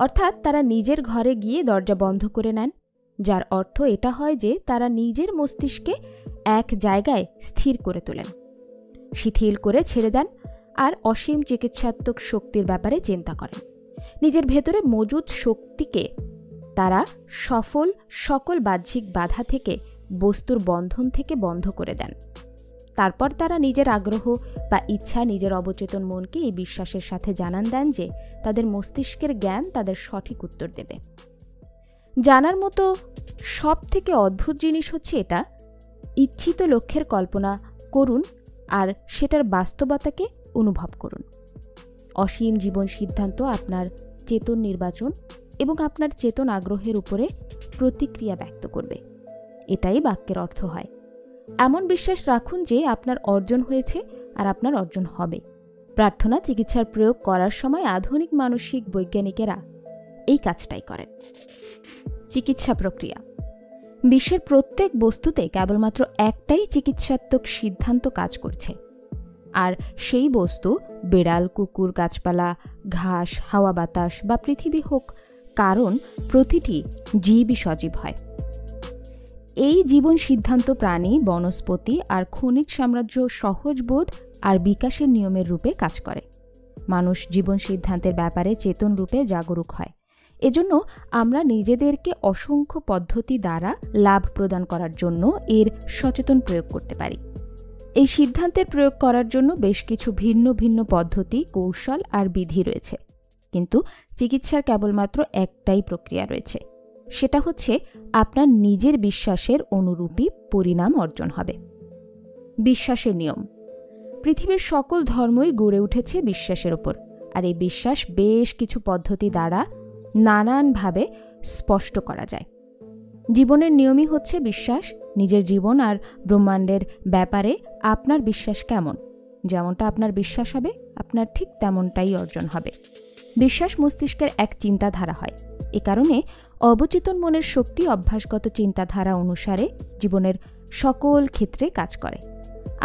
[SPEAKER 1] অর্থাৎ তারা নিজের ঘরে গিয়ে দরজা বন্ধ করে নেন, যার অর্থ এটা হয় যে তারা নিজের মস্তিষ্কে এক জায়গায় স্থির করে তোলেন, শিথিল করে ছেড়ে দেন আর অসীম চিকিৎসাত্মক শক্তির ব্যাপারে চিন্তা করেন। নিজের ভেতরে মজুদ শক্তিকে তারা সকল বাহ্যিক বাধা থেকে, বস্তুর বন্ধন থেকে বন্ধ করে দেন। তারপর তারা নিজের আগ্রহ বা ইচ্ছা নিজের অবচেতন মনকে এই বিশ্বাসের সাথে জানান দেন যে তাদের মস্তিষ্কের জ্ঞান তাদের সঠিক উত্তর দেবে। জানার মতো সব থেকে অদ্ভুত জিনিস হচ্ছে এটা, ইচ্ছিত লক্ষ্যের কল্পনা করুন আর সেটার বাস্তবতাকে অনুভব করুন। অসীম জীবন সিদ্ধান্ত আপনার চেতন নির্বাচন এবং আপনার চেতন আগ্রহের উপরে প্রতিক্রিয়া ব্যক্ত করবে, এটাই বাক্যের অর্থ হয়। এমন বিশ্বাস রাখুন যে আপনার অর্জন হয়েছে আর আপনার অর্জন হবে। প্রার্থনা চিকিৎসার প্রয়োগ করার সময় আধুনিক মানসিক বৈজ্ঞানিকেরা এই কাজটাই করেন। চিকিৎসা প্রক্রিয়া। বিশ্বের প্রত্যেক বস্তুতে কেবলমাত্র একটাই চিকিৎসাত্মক সিদ্ধান্ত কাজ করছে, আর সেই বস্তু বেড়াল, কুকুর, গাছপালা, ঘাস, হাওয়া বাতাস বা পৃথিবী হোক, কারণ প্রতিটি জীবই সজীব হয়। এই জীবন সিদ্ধান্ত প্রাণী, বনস্পতি আর খনিজ সাম্রাজ্য সহজবোধ আর বিকাশের নিয়মের রূপে কাজ করে। মানুষ জীবন সিদ্ধান্তের ব্যাপারে চেতন রূপে জাগরুক হয়। এজন্য আমরা নিজেদেরকে অসংখ্য পদ্ধতি দ্বারা লাভ প্রদান করার জন্য এর সচেতন প্রয়োগ করতে পারি। এই সিদ্ধান্তের প্রয়োগ করার জন্য বেশ কিছু ভিন্ন ভিন্ন পদ্ধতি, কৌশল আর বিধি রয়েছে, কিন্তু চিকিৎসার কেবলমাত্র একটাই প্রক্রিয়া রয়েছে, সেটা হচ্ছে আপনার নিজের বিশ্বাসের অনুরূপী পরিণাম অর্জন হবে। বিশ্বাসের নিয়ম। পৃথিবীর সকল ধর্মই গড়ে উঠেছে বিশ্বাসের ওপর, আর এই বিশ্বাস বেশ কিছু পদ্ধতি দ্বারা নানানভাবে স্পষ্ট করা যায়। জীবনের নিয়মই হচ্ছে বিশ্বাস। নিজের জীবন আর ব্রহ্মাণ্ডের ব্যাপারে আপনার বিশ্বাস কেমন, যেমনটা আপনার বিশ্বাস হবে আপনার ঠিক তেমনটাই অর্জন হবে। বিশ্বাস মস্তিষ্কের এক চিন্তাধারা হয়। এ কারণে অবচেতন মনের শক্তি অভ্যাসগত চিন্তাধারা অনুসারে জীবনের সকল ক্ষেত্রে কাজ করে।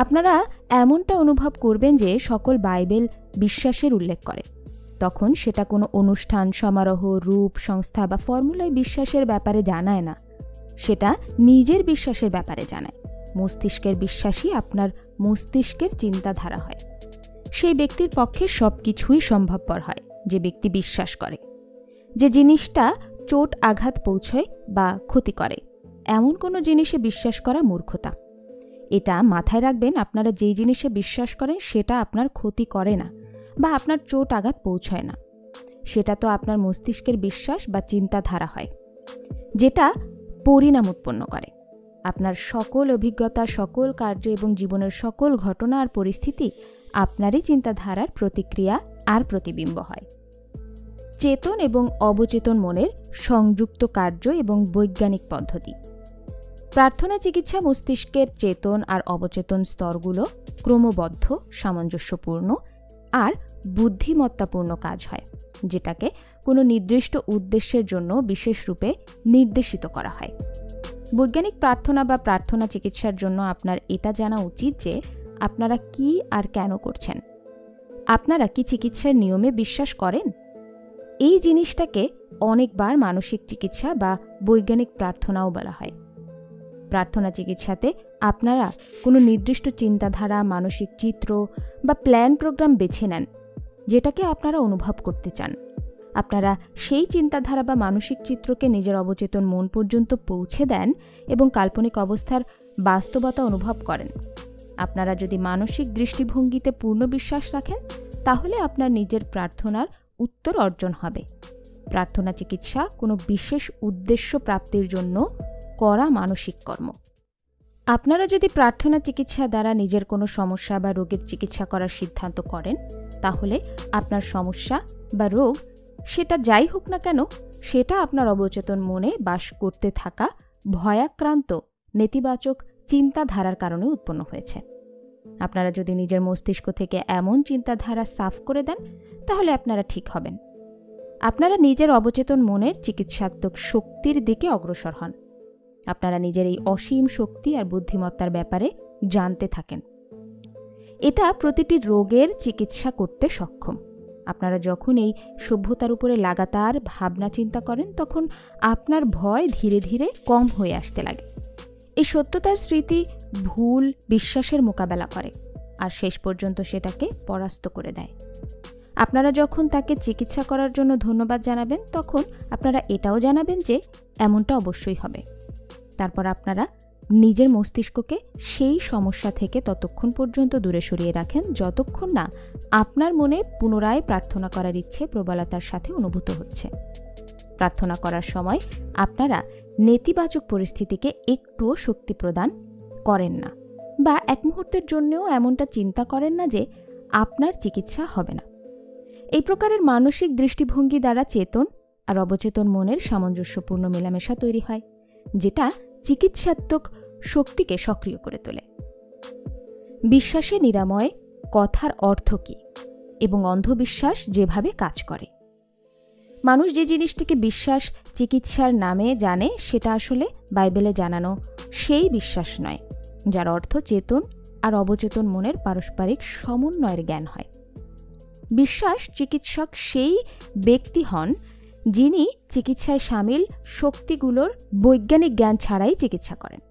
[SPEAKER 1] আপনারা এমনটা অনুভব করবেন যে সকল বাইবেল বিশ্বাসের উল্লেখ করে, তখন সেটা কোনো অনুষ্ঠান, সমারোহ, রূপ, সংস্থা বা ফর্মুলায় বিশ্বাসের ব্যাপারে জানায় না, সেটা নিজের বিশ্বাসের ব্যাপারে জানায়। মস্তিষ্কের বিশ্বাসই আপনার মস্তিষ্কের চিন্তাধারা হয়। সেই ব্যক্তির পক্ষে সব কিছুই সম্ভবপর হয় যে ব্যক্তি বিশ্বাস করে। যে জিনিসটা চোট আঘাত পৌঁছয় বা ক্ষতি করে, এমন কোনো জিনিসে বিশ্বাস করা মূর্খতা। এটা মাথায় রাখবেন, আপনারা যেই জিনিসে বিশ্বাস করেন সেটা আপনার ক্ষতি করে না বা আপনার চোট আঘাত পৌঁছয় না, সেটা তো আপনার মস্তিষ্কের বিশ্বাস বা চিন্তাধারা হয়, যেটা পরিণাম উৎপন্ন করে। আপনার সকল অভিজ্ঞতা, সকল কার্য এবং জীবনের সকল ঘটনা আর পরিস্থিতি আপনারই চিন্তাধারার প্রতিক্রিয়া আর প্রতিবিম্ব হয়। চেতন এবং অবচেতন মনের সংযুক্ত কার্য এবং বৈজ্ঞানিক পদ্ধতি। প্রার্থনা চিকিৎসা মস্তিষ্কের চেতন আর অবচেতন স্তরগুলো ক্রমবদ্ধ, সামঞ্জস্যপূর্ণ আর বুদ্ধিমত্তাপূর্ণ কাজ হয়, যেটাকে কোনো নির্দিষ্ট উদ্দেশ্যের জন্য বিশেষ রূপে নির্দেশিত করা হয়। বৈজ্ঞানিক প্রার্থনা বা প্রার্থনা চিকিৎসার জন্য আপনার এটা জানা উচিত যে আপনারা কি আর কেন করছেন। আপনারা কি চিকিৎসার নিয়মে বিশ্বাস করেন? এই জিনিসটাকে অনেকবার মানসিক চিকিৎসা বা বৈজ্ঞানিক প্রার্থনাও বলা হয়। প্রার্থনা চিকিৎসাতে আপনারা কোনো নির্দিষ্ট চিন্তাধারা, মানসিক চিত্র বা প্ল্যান প্রোগ্রাম বেছে নেন, যেটাকে আপনারা অনুভব করতে চান। আপনারা সেই চিন্তাধারা বা মানসিক চিত্রকে নিজের অবচেতন মন পর্যন্ত পৌঁছে দেন এবং কাল্পনিক অবস্থার বাস্তবতা অনুভব করেন। আপনারা যদি মানসিক দৃষ্টিভঙ্গিতে পূর্ণ বিশ্বাস রাখেন, তাহলে আপনার নিজের প্রার্থনার উত্তর অর্জন হবে। প্রার্থনা চিকিৎসা কোনো বিশেষ উদ্দেশ্য প্রাপ্তির জন্য করা মানসিক কর্ম। আপনারা যদি প্রার্থনা চিকিৎসা দ্বারা নিজের কোনো সমস্যা বা রোগের চিকিৎসা করার সিদ্ধান্ত করেন, তাহলে আপনার সমস্যা বা রোগ, সেটা যাই হোক না কেন, সেটা আপনার অবচেতন মনে বাস করতে থাকা ভয়াক্রান্ত নেতিবাচক চিন্তাধারার কারণে উৎপন্ন হয়েছে। আপনারা যদি নিজের মস্তিষ্ক থেকে এমন চিন্তাধারা সাফ করে দেন, তাহলে আপনারা ঠিক হবেন। আপনারা নিজের অবচেতন মনের চিকিৎসাত্মক শক্তির দিকে অগ্রসর হন। আপনারা নিজের এই অসীম শক্তি আর বুদ্ধিমত্তার ব্যাপারে জানতে থাকেন। এটা প্রতিটি রোগের চিকিৎসা করতে সক্ষম। আপনারা যখন এই সভ্যতার উপরে লাগাতার ভাবনা চিন্তা করেন, তখন আপনার ভয় ধীরে ধীরে কম হয়ে আসতে লাগে। এই সত্যতার স্মৃতি ভুল বিশ্বাসের মোকাবেলা করে আর শেষ পর্যন্ত সেটাকে পরাস্ত করে দেয়। আপনারা যখন তাকে চিকিৎসা করার জন্য ধন্যবাদ জানাবেন, তখন আপনারা এটাও জানাবেন যে এমনটা অবশ্যই হবে। তারপর আপনারা নিজের মস্তিষ্ককে সেই সমস্যা থেকে ততক্ষণ পর্যন্ত দূরে সরিয়ে রাখেন, যতক্ষণ না আপনার মনে পুনরায় প্রার্থনা করার ইচ্ছে প্রবলতার সাথে অনুভূত হচ্ছে। প্রার্থনা করার সময় আপনারা নেতিবাচক পরিস্থিতিকে একটুও শক্তি প্রদান করেন না, বা এক মুহূর্তের জন্যও এমনটা চিন্তা করেন না যে আপনার চিকিৎসা হবে না। এই প্রকারের মানসিক দৃষ্টিভঙ্গি দ্বারা চেতন আর অবচেতন মনের সামঞ্জস্যপূর্ণ মেলামেশা তৈরি হয়, যেটা চিকিৎসাত্মক শক্তিকে সক্রিয় করে তোলে। বিশ্বাসে নিরাময় কথার অর্থ কী এবং অন্ধবিশ্বাস যেভাবে কাজ করে। মানুষ যে জিনিসটিকে বিশ্বাস চিকিৎসার নামে জানে, সেটা আসলে বাইবেলে জানানো সেই বিশ্বাস নয়, যার অর্থ চেতন আর অবচেতন মনের পারস্পরিক সমন্বয়ের জ্ঞান হয়। বিশ্বাস চিকিৎসক সেই ব্যক্তি হন যিনি চিকিৎসায় সামিল শক্তিগুলোর বৈজ্ঞানিক জ্ঞান ছাড়াই চিকিৎসা করেন।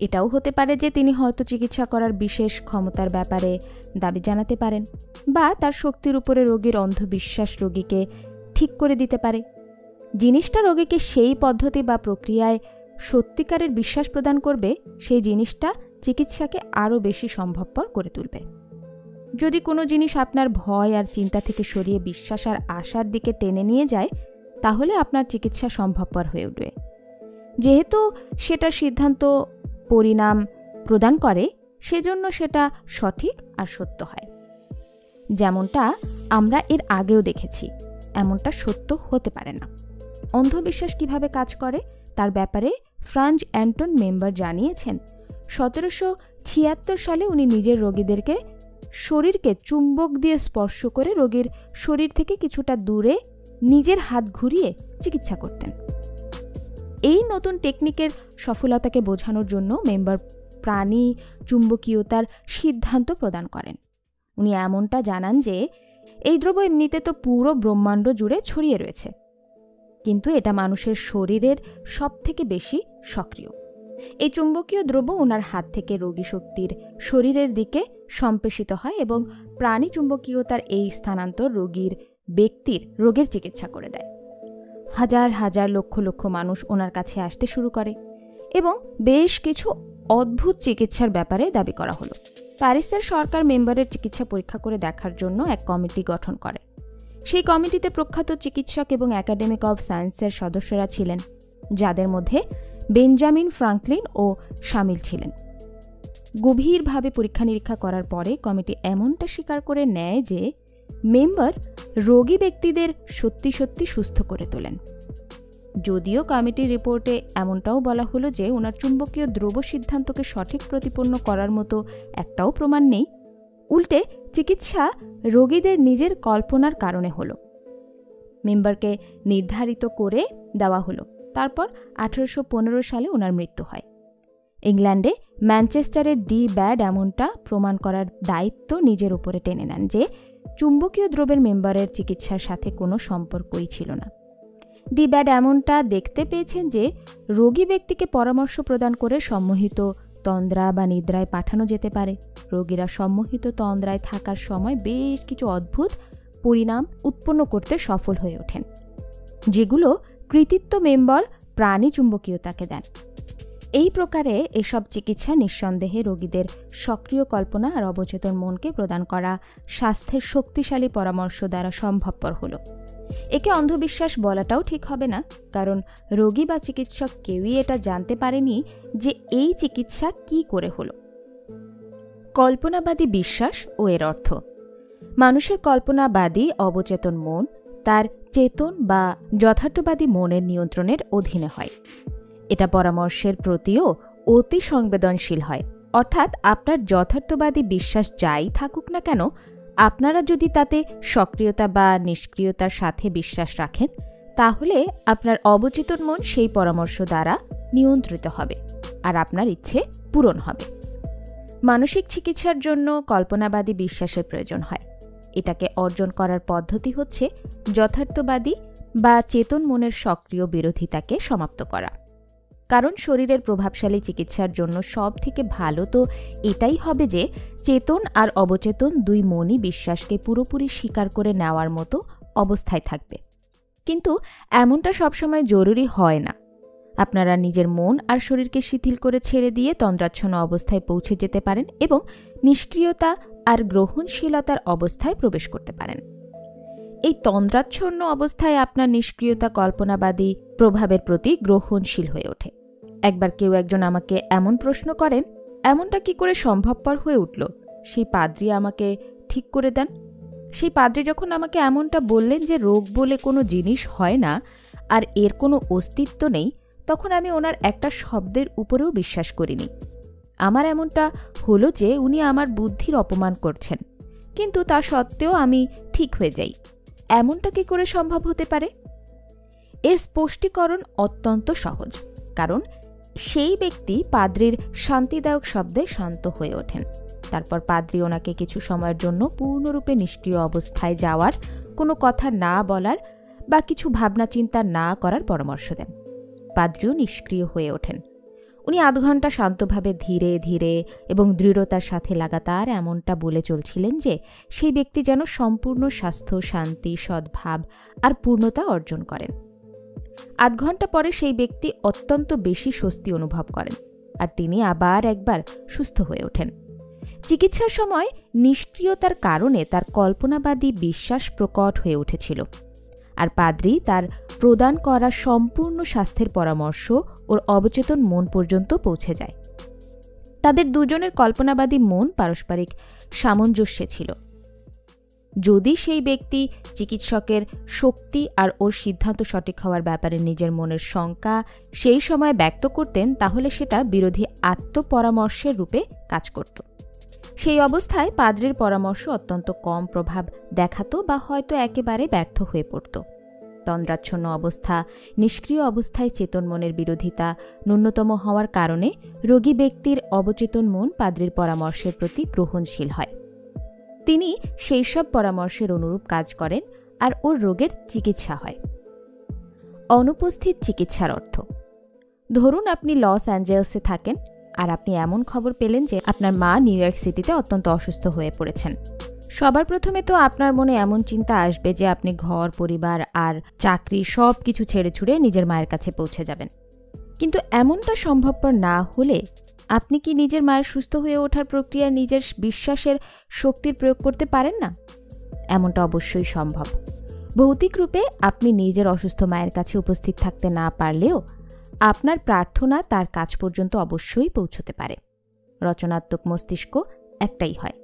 [SPEAKER 1] এটাও হতে পারে যে তিনি হয়তো চিকিৎসা করার বিশেষ ক্ষমতার ব্যাপারে দাবি জানাতে পারেন, বা তার শক্তির উপরে রোগীর অন্ধবিশ্বাস রোগীকে ঠিক করে দিতে পারে। জিনিসটা রোগীকে সেই পদ্ধতি বা প্রক্রিয়ায় সত্যিকারের বিশ্বাস প্রদান করবে, সেই জিনিসটা চিকিৎসাকে আরও বেশি সম্ভবপর করে তুলবে। যদি কোনো জিনিস আপনার ভয় আর চিন্তা থেকে সরিয়ে বিশ্বাস আর আশার দিকে টেনে নিয়ে যায়, তাহলে আপনার চিকিৎসা সম্ভবপর হয়ে উঠবে। যেহেতু সেটা সিদ্ধান্ত পরিণাম প্রদান করে, সেজন্য সেটা সঠিক আর সত্য হয়। যেমনটা আমরা এর আগেও দেখেছি, এমনটা সত্য হতে পারে না। অন্ধবিশ্বাস কিভাবে কাজ করে তার ব্যাপারে ফ্রাঞ্জ অ্যান্টন মেম্বার জানিয়েছেন, 1776 সালে উনি নিজের রোগীদেরকে শরীরকে চুম্বক দিয়ে স্পর্শ করে রোগীর শরীর থেকে কিছুটা দূরে নিজের হাত ঘুরিয়ে চিকিৎসা করতেন। এই নতুন টেকনিকের সফলতাকে বোঝানোর জন্য মেম্বার প্রাণী চুম্বকীয়তার সিদ্ধান্ত প্রদান করেন। উনি এমনটা জানান যে এই দ্রব্য এমনিতে তো পুরো ব্রহ্মাণ্ড জুড়ে ছড়িয়ে রয়েছে, কিন্তু এটা মানুষের শরীরের সবথেকে বেশি সক্রিয়। এই চুম্বকীয় দ্রব্য ওনার হাত থেকে রোগী শক্তির শরীরের দিকে সম্প্রেষিত হয় এবং প্রাণী চুম্বকীয়তার এই স্থানান্তর ব্যক্তির রোগের চিকিৎসা করে দেয়। হাজার হাজার লক্ষ লক্ষ মানুষ ওনার কাছে আসতে শুরু করে এবং বেশ কিছু অদ্ভুত চিকিৎসার ব্যাপারে দাবি করা হলো। প্যারিসের সরকার মেম্বারের চিকিৎসা পরীক্ষা করে দেখার জন্য এক কমিটি গঠন করে। সেই কমিটিতে প্রখ্যাত চিকিৎসক এবং একাডেমিক অব সায়েন্সের সদস্যরা ছিলেন, যাদের মধ্যে বেঞ্জামিন ফ্রাঙ্কলিন ও শামিল ছিলেন। গভীরভাবে পরীক্ষা নিরীক্ষা করার পরে কমিটি এমনটা স্বীকার করে নেয় যে মেম্বার রোগী ব্যক্তিদের সত্যি সত্যি সুস্থ করে তোলেন। যদিও কমিটির রিপোর্টে এমনটাও বলা হলো যে ওনার চুম্বকীয় দ্রব্য সিদ্ধান্তকে সঠিক প্রতিপন্ন করার মতো একটাও প্রমাণ নেই, উল্টে চিকিৎসা রোগীদের নিজের কল্পনার কারণে হলো। মেম্বারকে নির্ধারিত করে দেওয়া হলো। তারপর 1815 সালে ওনার মৃত্যু হয়। ইংল্যান্ডে ম্যানচেস্টারের ডি ব্যাড এমনটা প্রমাণ করার দায়িত্ব নিজের উপরে টেনে নেন যে চুম্বকীয় দ্রব্যের মেম্বারের চিকিৎসার সাথে কোনো সম্পর্কই ছিল না। ডি ব্যাড এমনটা দেখতে পেয়েছেন যে রোগী ব্যক্তিকে পরামর্শ প্রদান করে সম্মোহিত তন্দ্রা বা নিদ্রায় পাঠানো যেতে পারে। রোগীরা সম্মোহিত তন্দ্রায় থাকার সময় বেশ কিছু অদ্ভুত পরিণাম উৎপন্ন করতে সফল হয়ে ওঠেন, যেগুলো কৃতিত্ব মেম্বার প্রাণী চুম্বকীয়তাকে দেন। এই প্রকারে এসব চিকিৎসা নিঃসন্দেহে রোগীদের সক্রিয় কল্পনা আর অবচেতন মনকে প্রদান করা স্বাস্থ্যের শক্তিশালী পরামর্শ দ্বারা সম্ভবপর হলো। একে অন্ধবিশ্বাস বলাটাও ঠিক হবে না, কারণ রোগী বা চিকিৎসক কেউই এটা জানতে পারেনি যে এই চিকিৎসা কি করে হলো। কল্পনাবাদী বিশ্বাস ও এর অর্থ। মানুষের কল্পনাবাদী অবচেতন মন তার চেতন বা যথার্থবাদী মনের নিয়ন্ত্রণের অধীনে হয়। এটা পরামর্শের প্রতিও অতি সংবেদনশীল হয়, অর্থাৎ আপনার যথার্থবাদী বিশ্বাস যাই থাকুক না কেন, আপনারা যদি তাতে সক্রিয়তা বা নিষ্ক্রিয়তার সাথে বিশ্বাস রাখেন, তাহলে আপনার অবচেতন মন সেই পরামর্শ দ্বারা নিয়ন্ত্রিত হবে আর আপনার ইচ্ছে পূরণ হবে। মানসিক চিকিৎসার জন্য কল্পনাবাদী বিশ্বাসের প্রয়োজন হয়। এটাকে অর্জন করার পদ্ধতি হচ্ছে যথার্থবাদী বা চেতন মনের সক্রিয় বিরোধিতাকে সমাপ্ত করা। কারণ শরীরের প্রভাবশালী চিকিৎসার জন্য সব থেকে ভালো তো এটাই হবে যে চেতন আর অবচেতন দুই মনই বিশ্বাসকে পুরোপুরি স্বীকার করে নেওয়ার মতো অবস্থায় থাকবে। কিন্তু এমনটা সবসময় জরুরি হয় না। আপনারা নিজের মন আর শরীরকে শিথিল করে ছেড়ে দিয়ে তন্দ্রাচ্ছন্ন অবস্থায় পৌঁছে যেতে পারেন এবং নিষ্ক্রিয়তা আর গ্রহণশীলতার অবস্থায় প্রবেশ করতে পারেন। এই তন্দ্রাচ্ছন্ন অবস্থায় আপনার নিষ্ক্রিয়তা কল্পনাবাদী প্রভাবের প্রতি গ্রহণশীল হয়ে ওঠে। একবার কেউ একজন আমাকে এমন প্রশ্ন করেন, এমনটা কি করে সম্ভবপর হয়ে উঠল? সেই পাদ্রী আমাকে ঠিক করে দেন। সেই পাদ্রী যখন আমাকে এমনটা বললেন যে রোগ বলে কোনো জিনিস হয় না আর এর কোনো অস্তিত্ব নেই, তখন আমি ওনার একটা শব্দের উপরেও বিশ্বাস করিনি। আমার এমনটা হলো যে উনি আমার বুদ্ধির অপমান করছেন, কিন্তু তা সত্ত্বেও আমি ঠিক হয়ে যাই। এমনটা কি করে সম্ভব হতে পারে? এর স্পষ্টীকরণ অত্যন্ত সহজ, কারণ সেই ব্যক্তি পাদ্রীর শান্তিদায়ক শব্দে শান্ত হয়ে ওঠেন। তারপর পাদ্রী ওনাকে কিছু সময়ের জন্য পূর্ণরূপে নিষ্ক্রিয় অবস্থায় যাওয়ার, কোনো কথা না বলার বা কিছু ভাবনা চিন্তা না করার পরামর্শ দেন। পাদ্রীও নিষ্ক্রিয় হয়ে ওঠেন। উনি ০.৫ ঘন্টা শান্তভাবে ধীরে ধীরে এবং দৃঢ়তার সাথে লাগাতার এমনটা বলে চলছিলেন যে সেই ব্যক্তি যেন সম্পূর্ণ স্বাস্থ্য, শান্তি, সদ্ভাব আর পূর্ণতা অর্জন করেন। ০.৫ ঘন্টা পরে সেই ব্যক্তি অত্যন্ত বেশি স্বস্তি অনুভব করেন আর তিনি আবার একবার সুস্থ হয়ে ওঠেন। চিকিৎসার সময় নিষ্ক্রিয়তার কারণে তার কল্পনাবাদী বিশ্বাস প্রকট হয়ে উঠেছিল, আর পাদ্রী তার প্রদান করা সম্পূর্ণ স্বাস্থ্যের পরামর্শ ওর অবচেতন মন পর্যন্ত পৌঁছে যায়। তাদের দুজনের কল্পনাবাদী মন পারস্পরিক সামঞ্জস্যে ছিল। যদি সেই ব্যক্তি চিকিৎসকের শক্তি আর ওর সিদ্ধান্ত সঠিক হওয়ার ব্যাপারে নিজের মনের শঙ্কা সেই সময় ব্যক্ত করতেন, তাহলে সেটা বিরোধী আত্মপরামর্শের রূপে কাজ করত। সেই অবস্থায় পাদ্রীর পরামর্শ অত্যন্ত কম প্রভাব দেখাতো বা হয়তো একেবারে ব্যর্থ হয়ে পড়ত। তন্দ্রাচ্ছন্ন অবস্থা, নিষ্ক্রিয় অবস্থায় চেতন মনের বিরোধিতা ন্যূনতম হওয়ার কারণে রোগী ব্যক্তির অবচেতন মন পাদ্রীর পরামর্শের প্রতি গ্রহণশীল হয়। তিনি সেই সব পরামর্শের অনুরূপ কাজ করেন আর ওর রোগের চিকিৎসা হয়। অনুপস্থিত চিকিৎসার অর্থ: ধরুন আপনি লস অ্যাঞ্জেলসে থাকেন আর আপনি এমন খবর পেলেন যে আপনার মা নিউ ইয়র্ক সিটিতে অত্যন্ত অসুস্থ হয়ে পড়েছেন। সবার প্রথমে তো আপনার মনে এমন চিন্তা আসবে যে আপনি ঘর, পরিবার আর চাকরি সব কিছু ছেড়ে ছুড়ে নিজের মায়ের কাছে পৌঁছে যাবেন। কিন্তু এমনটা সম্ভবপর না হলে আপনি কি নিজের মায়ের সুস্থ হয়ে ওঠার প্রক্রিয়ায় নিজের বিশ্বাসের শক্তির প্রয়োগ করতে পারেন না? এমনটা অবশ্যই সম্ভব। ভৌতিক রূপে আপনি নিজের অসুস্থ মায়ের কাছে উপস্থিত থাকতে না পারলেও আপনার প্রার্থনা তার কাছ পর্যন্ত অবশ্যই পৌঁছতে পারে। রচনাত্মক মস্তিষ্ক একটাই হয়।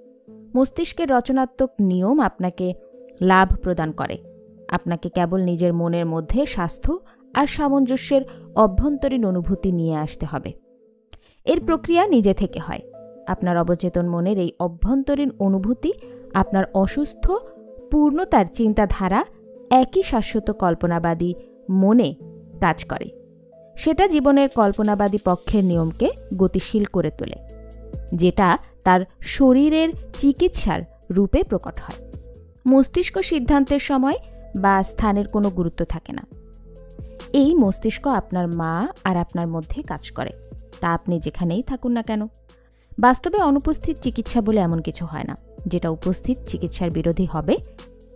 [SPEAKER 1] মস্তিষ্কের রচনাত্মক নিয়ম আপনাকে লাভ প্রদান করে। আপনাকে কেবল নিজের মনের মধ্যে স্বাস্থ্য আর সামঞ্জস্যের অভ্যন্তরীণ অনুভূতি নিয়ে আসতে হবে। এর প্রক্রিয়া নিজে থেকে হয়। আপনার অবচেতন মনের এই অভ্যন্তরীণ অনুভূতি আপনার অসুস্থ পূর্ণতার চিন্তাধারা একই শাশ্বত কল্পনাবাদী মনে কাজ করে। সেটা জীবনের কল্পনাবাদী পক্ষের নিয়মকে গতিশীল করে তোলে, যেটা তার শরীরের চিকিৎসার রূপে প্রকট হয়। মস্তিষ্ক সিদ্ধান্তের সময় বা স্থানের কোনো গুরুত্ব থাকে না। এই মস্তিষ্ক আপনার মা আর আপনার মধ্যে কাজ করে, তা আপনি যেখানেই থাকুন না কেন। বাস্তবে অনুপস্থিত চিকিৎসা বলে এমন কিছু হয় না যেটা উপস্থিত চিকিৎসার বিরোধী হবে,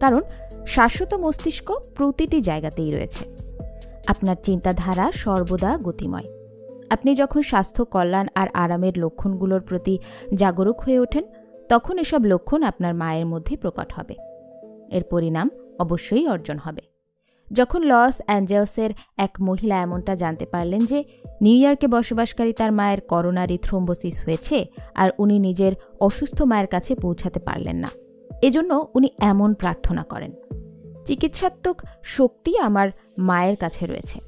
[SPEAKER 1] কারণ শাশ্বত মস্তিষ্ক প্রতিটি জায়গাতেই রয়েছে। আপনার চিন্তাধারা সর্বদা গতিময়। আপনি যখন স্বাস্থ্য, কল্যাণ আর আরামের লক্ষণগুলোর প্রতি জাগরুক হয়ে ওঠেন, তখন এসব লক্ষণ আপনার মায়ের মধ্যে প্রকট হবে। এর পরিণাম অবশ্যই অর্জন হবে। যখন লস অ্যাঞ্জেলসের এক মহিলা এমনটা জানতে পারলেন যে নিউ ইয়র্কে বসবাসকারী তার মায়ের করোনারি থ্রোম্বোসিস হয়েছে আর উনি নিজের অসুস্থ মায়ের কাছে পৌঁছাতে পারলেন না, এজন্য উনি এমন প্রার্থনা করেন: চিকিৎসাত্মক শক্তি আমার মায়ের কাছে রয়েছে।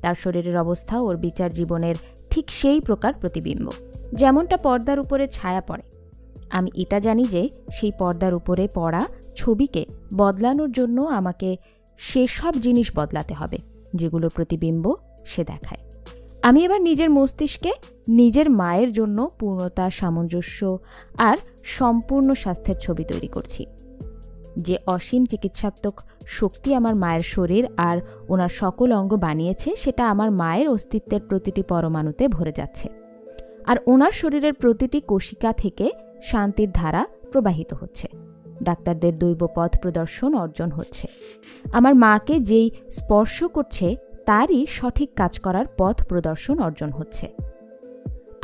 [SPEAKER 1] তার শরীরের অবস্থা ওর বিচার জীবনের ঠিক সেই প্রকার প্রতিবিম্ব, যেমনটা পর্দার উপরে ছায়া পড়ে। আমি এটা জানি যে সেই পর্দার উপরে পড়া ছবিকে বদলানোর জন্য আমাকে সেসব জিনিস বদলাতে হবে যেগুলোর প্রতিবিম্ব সে দেখায়। আমি এবার নিজের মস্তিষ্কে নিজের মায়ের জন্য পূর্ণতা, সামঞ্জস্য আর সম্পূর্ণ স্বাস্থ্যের ছবি তৈরি করছি। যে অসীম চিকিৎসাত্মক শক্তি আমার মায়ের শরীর আর ওনার সকল অঙ্গ বানিয়েছে, সেটা আমার মায়ের অস্তিত্বের প্রতিটি পরমাণুতে ভরে যাচ্ছে, আর ওনার শরীরের প্রতিটি কোশিকা থেকে শান্তির ধারা প্রবাহিত হচ্ছে। ডাক্তারদের দৈব পথ প্রদর্শন অর্জন হচ্ছে। আমার মাকে যেই স্পর্শ করছে তারই সঠিক কাজ করার পথ প্রদর্শন অর্জন হচ্ছে।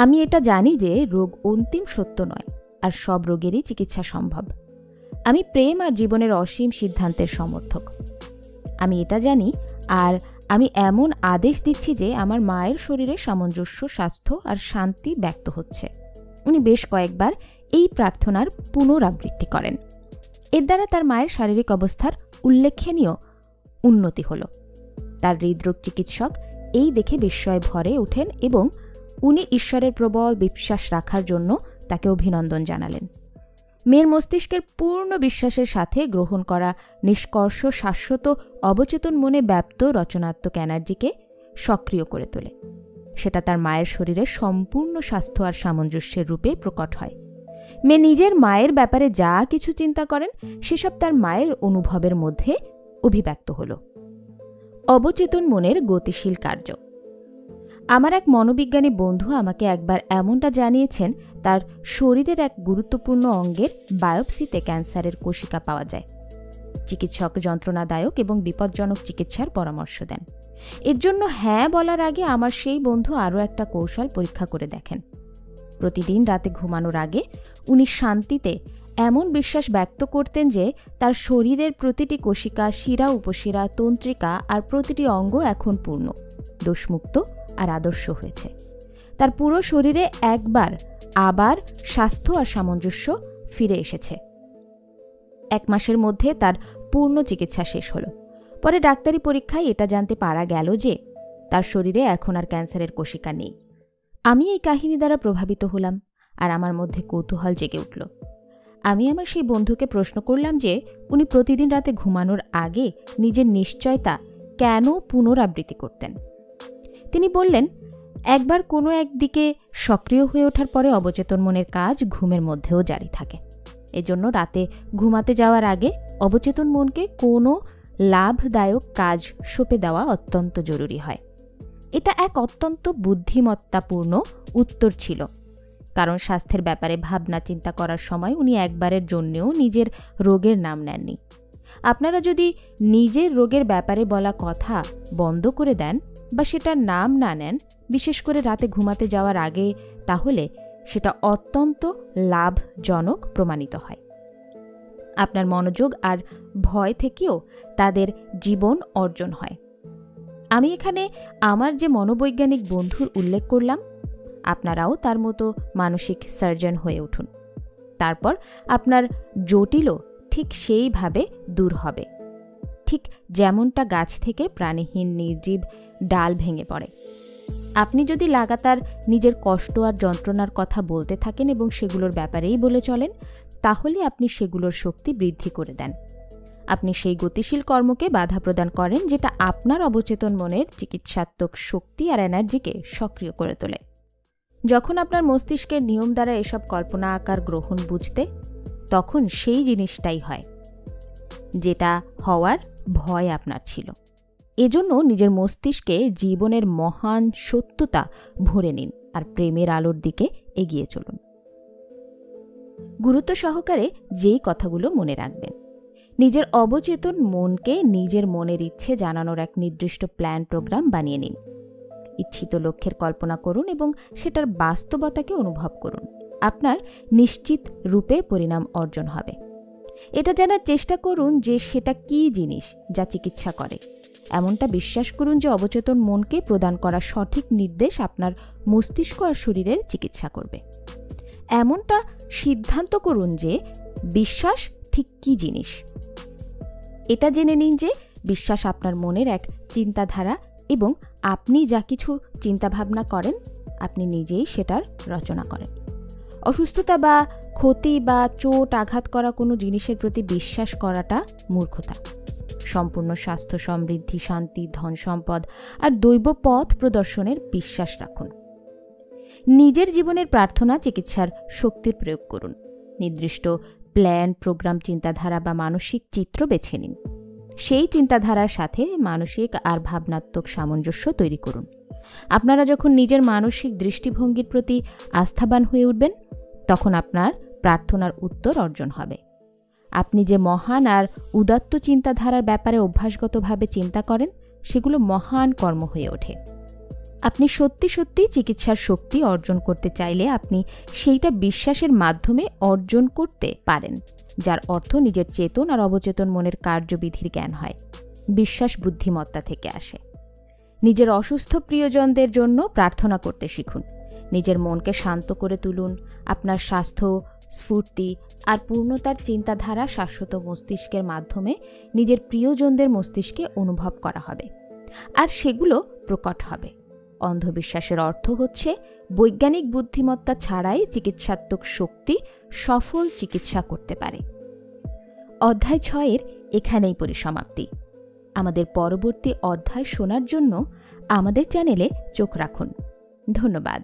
[SPEAKER 1] আমি এটা জানি যে রোগ অন্তিম সত্য নয়, আর সব রোগেরই চিকিৎসা সম্ভব। আমি প্রেম আর জীবনের অসীম সিদ্ধান্তের সমর্থক। আমি এটা জানি, আর আমি এমন আদেশ দিচ্ছি যে আমার মায়ের শরীরে সামঞ্জস্য, স্বাস্থ্য আর শান্তি ব্যক্ত হচ্ছে। উনি বেশ কয়েকবার এই প্রার্থনার পুনরাবৃত্তি করেন। এর দ্বারা তার মায়ের শারীরিক অবস্থার উল্লেখনীয় উন্নতি হল। তার হৃদরোগ চিকিৎসক এই দেখে বিস্ময়ে ভরে ওঠেন এবং উনি ঈশ্বরের প্রবল বিশ্বাস রাখার জন্য তাকে অভিনন্দন জানালেন। মেয়ের মস্তিষ্কের পূর্ণ বিশ্বাসের সাথে গ্রহণ করা নিষ্কর্ষ শাশ্বত অবচেতন মনে ব্যাপ্ত রচনাত্মক এনার্জিকে সক্রিয় করে তোলে। সেটা তার মায়ের শরীরে সম্পূর্ণ স্বাস্থ্য আর সামঞ্জস্যের রূপে প্রকট হয়। মেয়ে নিজের মায়ের ব্যাপারে যা কিছু চিন্তা করেন সেসব তার মায়ের অনুভবের মধ্যে অভিব্যক্ত হল। অবচেতন মনের গতিশীল কার্য। আমার এক মনোবিজ্ঞানী বন্ধু আমাকে একবার এমনটা জানিয়েছেন, তার শরীরের এক গুরুত্বপূর্ণ অঙ্গের বায়োপসিতে ক্যান্সারের কোশিকা পাওয়া যায়। চিকিৎসক যন্ত্রণাদায়ক এবং বিপজ্জনক চিকিৎসার পরামর্শ দেন। এর জন্য হ্যাঁ বলার আগে আমার সেই বন্ধু আরও একটা কৌশল পরীক্ষা করে দেখেন। প্রতিদিন রাতে ঘুমানোর আগে উনি শান্তিতে এমন বিশ্বাস ব্যক্ত করতেন যে তার শরীরের প্রতিটি কোশিকা, শিরা, উপশিরা, তন্ত্রিকা আর প্রতিটি অঙ্গ এখন পূর্ণ, দোষমুক্ত আর আদর্শ হয়েছে। তার পুরো শরীরে একবার আবার স্বাস্থ্য আর সামঞ্জস্য ফিরে এসেছে। 1 মাসের মধ্যে তার পূর্ণ চিকিৎসা শেষ হলো। পরে ডাক্তারি পরীক্ষায় এটা জানতে পারা গেল যে তার শরীরে এখন আর ক্যান্সারের কোশিকা নেই। আমি এই কাহিনী দ্বারা প্রভাবিত হলাম আর আমার মধ্যে কৌতূহল জেগে উঠল। আমি আমার সেই বন্ধুকে প্রশ্ন করলাম যে উনি প্রতিদিন রাতে ঘুমানোর আগে নিজের নিশ্চয়তা কেন পুনরাবৃত্তি করতেন। তিনি বললেন, একবার কোনো একদিকে সক্রিয় হয়ে ওঠার পরে অবচেতন মনের কাজ ঘুমের মধ্যেও জারি থাকে। এজন্য রাতে ঘুমাতে যাওয়ার আগে অবচেতন মনকে কোনো লাভদায়ক কাজ সঁপে দেওয়া অত্যন্ত জরুরি হয়। এটা এক অত্যন্ত বুদ্ধিমত্তাপূর্ণ উত্তর ছিল, কারণ স্বাস্থ্যের ব্যাপারে ভাবনা চিন্তা করার সময় উনি একবারের জন্যও নিজের রোগের নাম নেননি। আপনারা যদি নিজের রোগের ব্যাপারে বলা কথা বন্ধ করে দেন বা সেটার নাম না নেন, বিশেষ করে রাতে ঘুমাতে যাওয়ার আগে, তাহলে সেটা অত্যন্ত লাভজনক প্রমাণিত হয়। আপনার মনোযোগ আর ভয় থেকেও তাদের জীবন অর্জন হয়। আমি এখানে আমার যে মনোবৈজ্ঞানিক বন্ধুর উল্লেখ করলাম, আপনারাও তার মতো মানসিক সার্জন হয়ে উঠুন। তারপর আপনার জটিলও ঠিক সেইভাবে দূর হবে, ঠিক যেমনটা গাছ থেকে প্রাণীহীন নির্জীব ডাল ভেঙে পড়ে। আপনি যদি লাগাতার নিজের কষ্ট আর যন্ত্রণার কথা বলতে থাকেন এবং সেগুলোর ব্যাপারেই বলে চলেন, তাহলে আপনি সেগুলোর শক্তি বৃদ্ধি করে দেন। আপনি সেই গতিশীল কর্মকে বাধা প্রদান করেন যেটা আপনার অবচেতন মনের চিকিৎসাত্মক শক্তি আর এনার্জিকে সক্রিয় করে তোলে। যখন আপনার মস্তিষ্কের নিয়ম দ্বারা এসব কল্পনা আকার গ্রহণ বুঝতে, তখন সেই জিনিসটাই হয় যেটা হওয়ার ভয় আপনার ছিল। এজন্য নিজের মস্তিষ্কে জীবনের মহান সত্যতা ভরে নিন আর প্রেমের আলোর দিকে এগিয়ে চলুন। গুরুত্ব সহকারে যেই কথাগুলো মনে রাখবেন, নিজের অবচেতন মনকে নিজের মনের ইচ্ছে জানানোর এক নির্দিষ্ট প্ল্যান প্রোগ্রাম বানিয়ে নিন। ইচ্ছিত লক্ষ্যের কল্পনা করুন এবং সেটার বাস্তবতাকে অনুভব করুন। আপনার নিশ্চিত রূপে পরিণাম অর্জন হবে। এটা জানার চেষ্টা করুন যে সেটা কী জিনিস যা চিকিৎসা করে। এমনটা বিশ্বাস করুন যে অবচেতন মনকে প্রদান করা সঠিক নির্দেশ আপনার মস্তিষ্ক আর শরীরের চিকিৎসা করবে। এমনটা সিদ্ধান্ত করুন যে বিশ্বাস ঠিক কী জিনিস। এটা জেনে নিন যে বিশ্বাস আপনার মনের এক চিন্তাধারা এবং আপনি যা কিছু চিন্তাভাবনা করেন, আপনি নিজেই সেটার রচনা করেন। অসুস্থতা বা ক্ষতি বা চোট আঘাত করা কোনো জিনিসের প্রতি বিশ্বাস করাটা মূর্খতা। সম্পূর্ণ স্বাস্থ্য, সমৃদ্ধি, শান্তি, ধন সম্পদ আর দৈব পথ প্রদর্শনের বিশ্বাস রাখুন। নিজের জীবনের প্রার্থনা চিকিৎসার শক্তির প্রয়োগ করুন। নির্দিষ্ট প্ল্যান, প্রোগ্রাম, চিন্তাধারা বা মানসিক চিত্র বেছে নিন। সেই চিন্তাধারার সাথে মানসিক আর ভাবনাত্মক সামঞ্জস্য তৈরি করুন। আপনারা যখন নিজের মানসিক দৃষ্টিভঙ্গির প্রতি আস্থাবান হয়ে উঠবেন, তখন আপনার প্রার্থনার উত্তর অর্জন হবে। আপনি যে মহান আর উদাত্ত চিন্তাধারার ব্যাপারে অভ্যাসগতভাবে চিন্তা করেন, সেগুলো মহান কর্ম হয়ে ওঠে। আপনি সত্যি সত্যি চিকিৎসার শক্তি অর্জন করতে চাইলে আপনি সেইটা বিশ্বাসের মাধ্যমে অর্জন করতে পারেন, যার অর্থ নিজের চেতন আর অবচেতন মনের কার্যবিধির জ্ঞান হয়। বিশ্বাস বুদ্ধিমত্তা থেকে আসে। নিজের অসুস্থ প্রিয়জনদের জন্য প্রার্থনা করতে শিখুন। নিজের মনকে শান্ত করে তুলুন। আপনার স্বাস্থ্য, স্ফূর্তি আর পূর্ণতার চিন্তাধারা শাশ্বত মস্তিষ্কের মাধ্যমে নিজের প্রিয়জনদের মস্তিষ্কে অনুভব করা হবে, আর সেগুলো প্রকট হবে। অন্ধবিশ্বাসের অর্থ হচ্ছে বৈজ্ঞানিক বুদ্ধিমত্তা ছাড়াই চিকিৎসাত্মক শক্তি সফল চিকিৎসা করতে পারে। অধ্যায় 6 এখানেই পরিসমাপ্তি। আমাদের পরবর্তী অধ্যায় শোনার জন্য আমাদের চ্যানেলে চোখ রাখুন। ধন্যবাদ।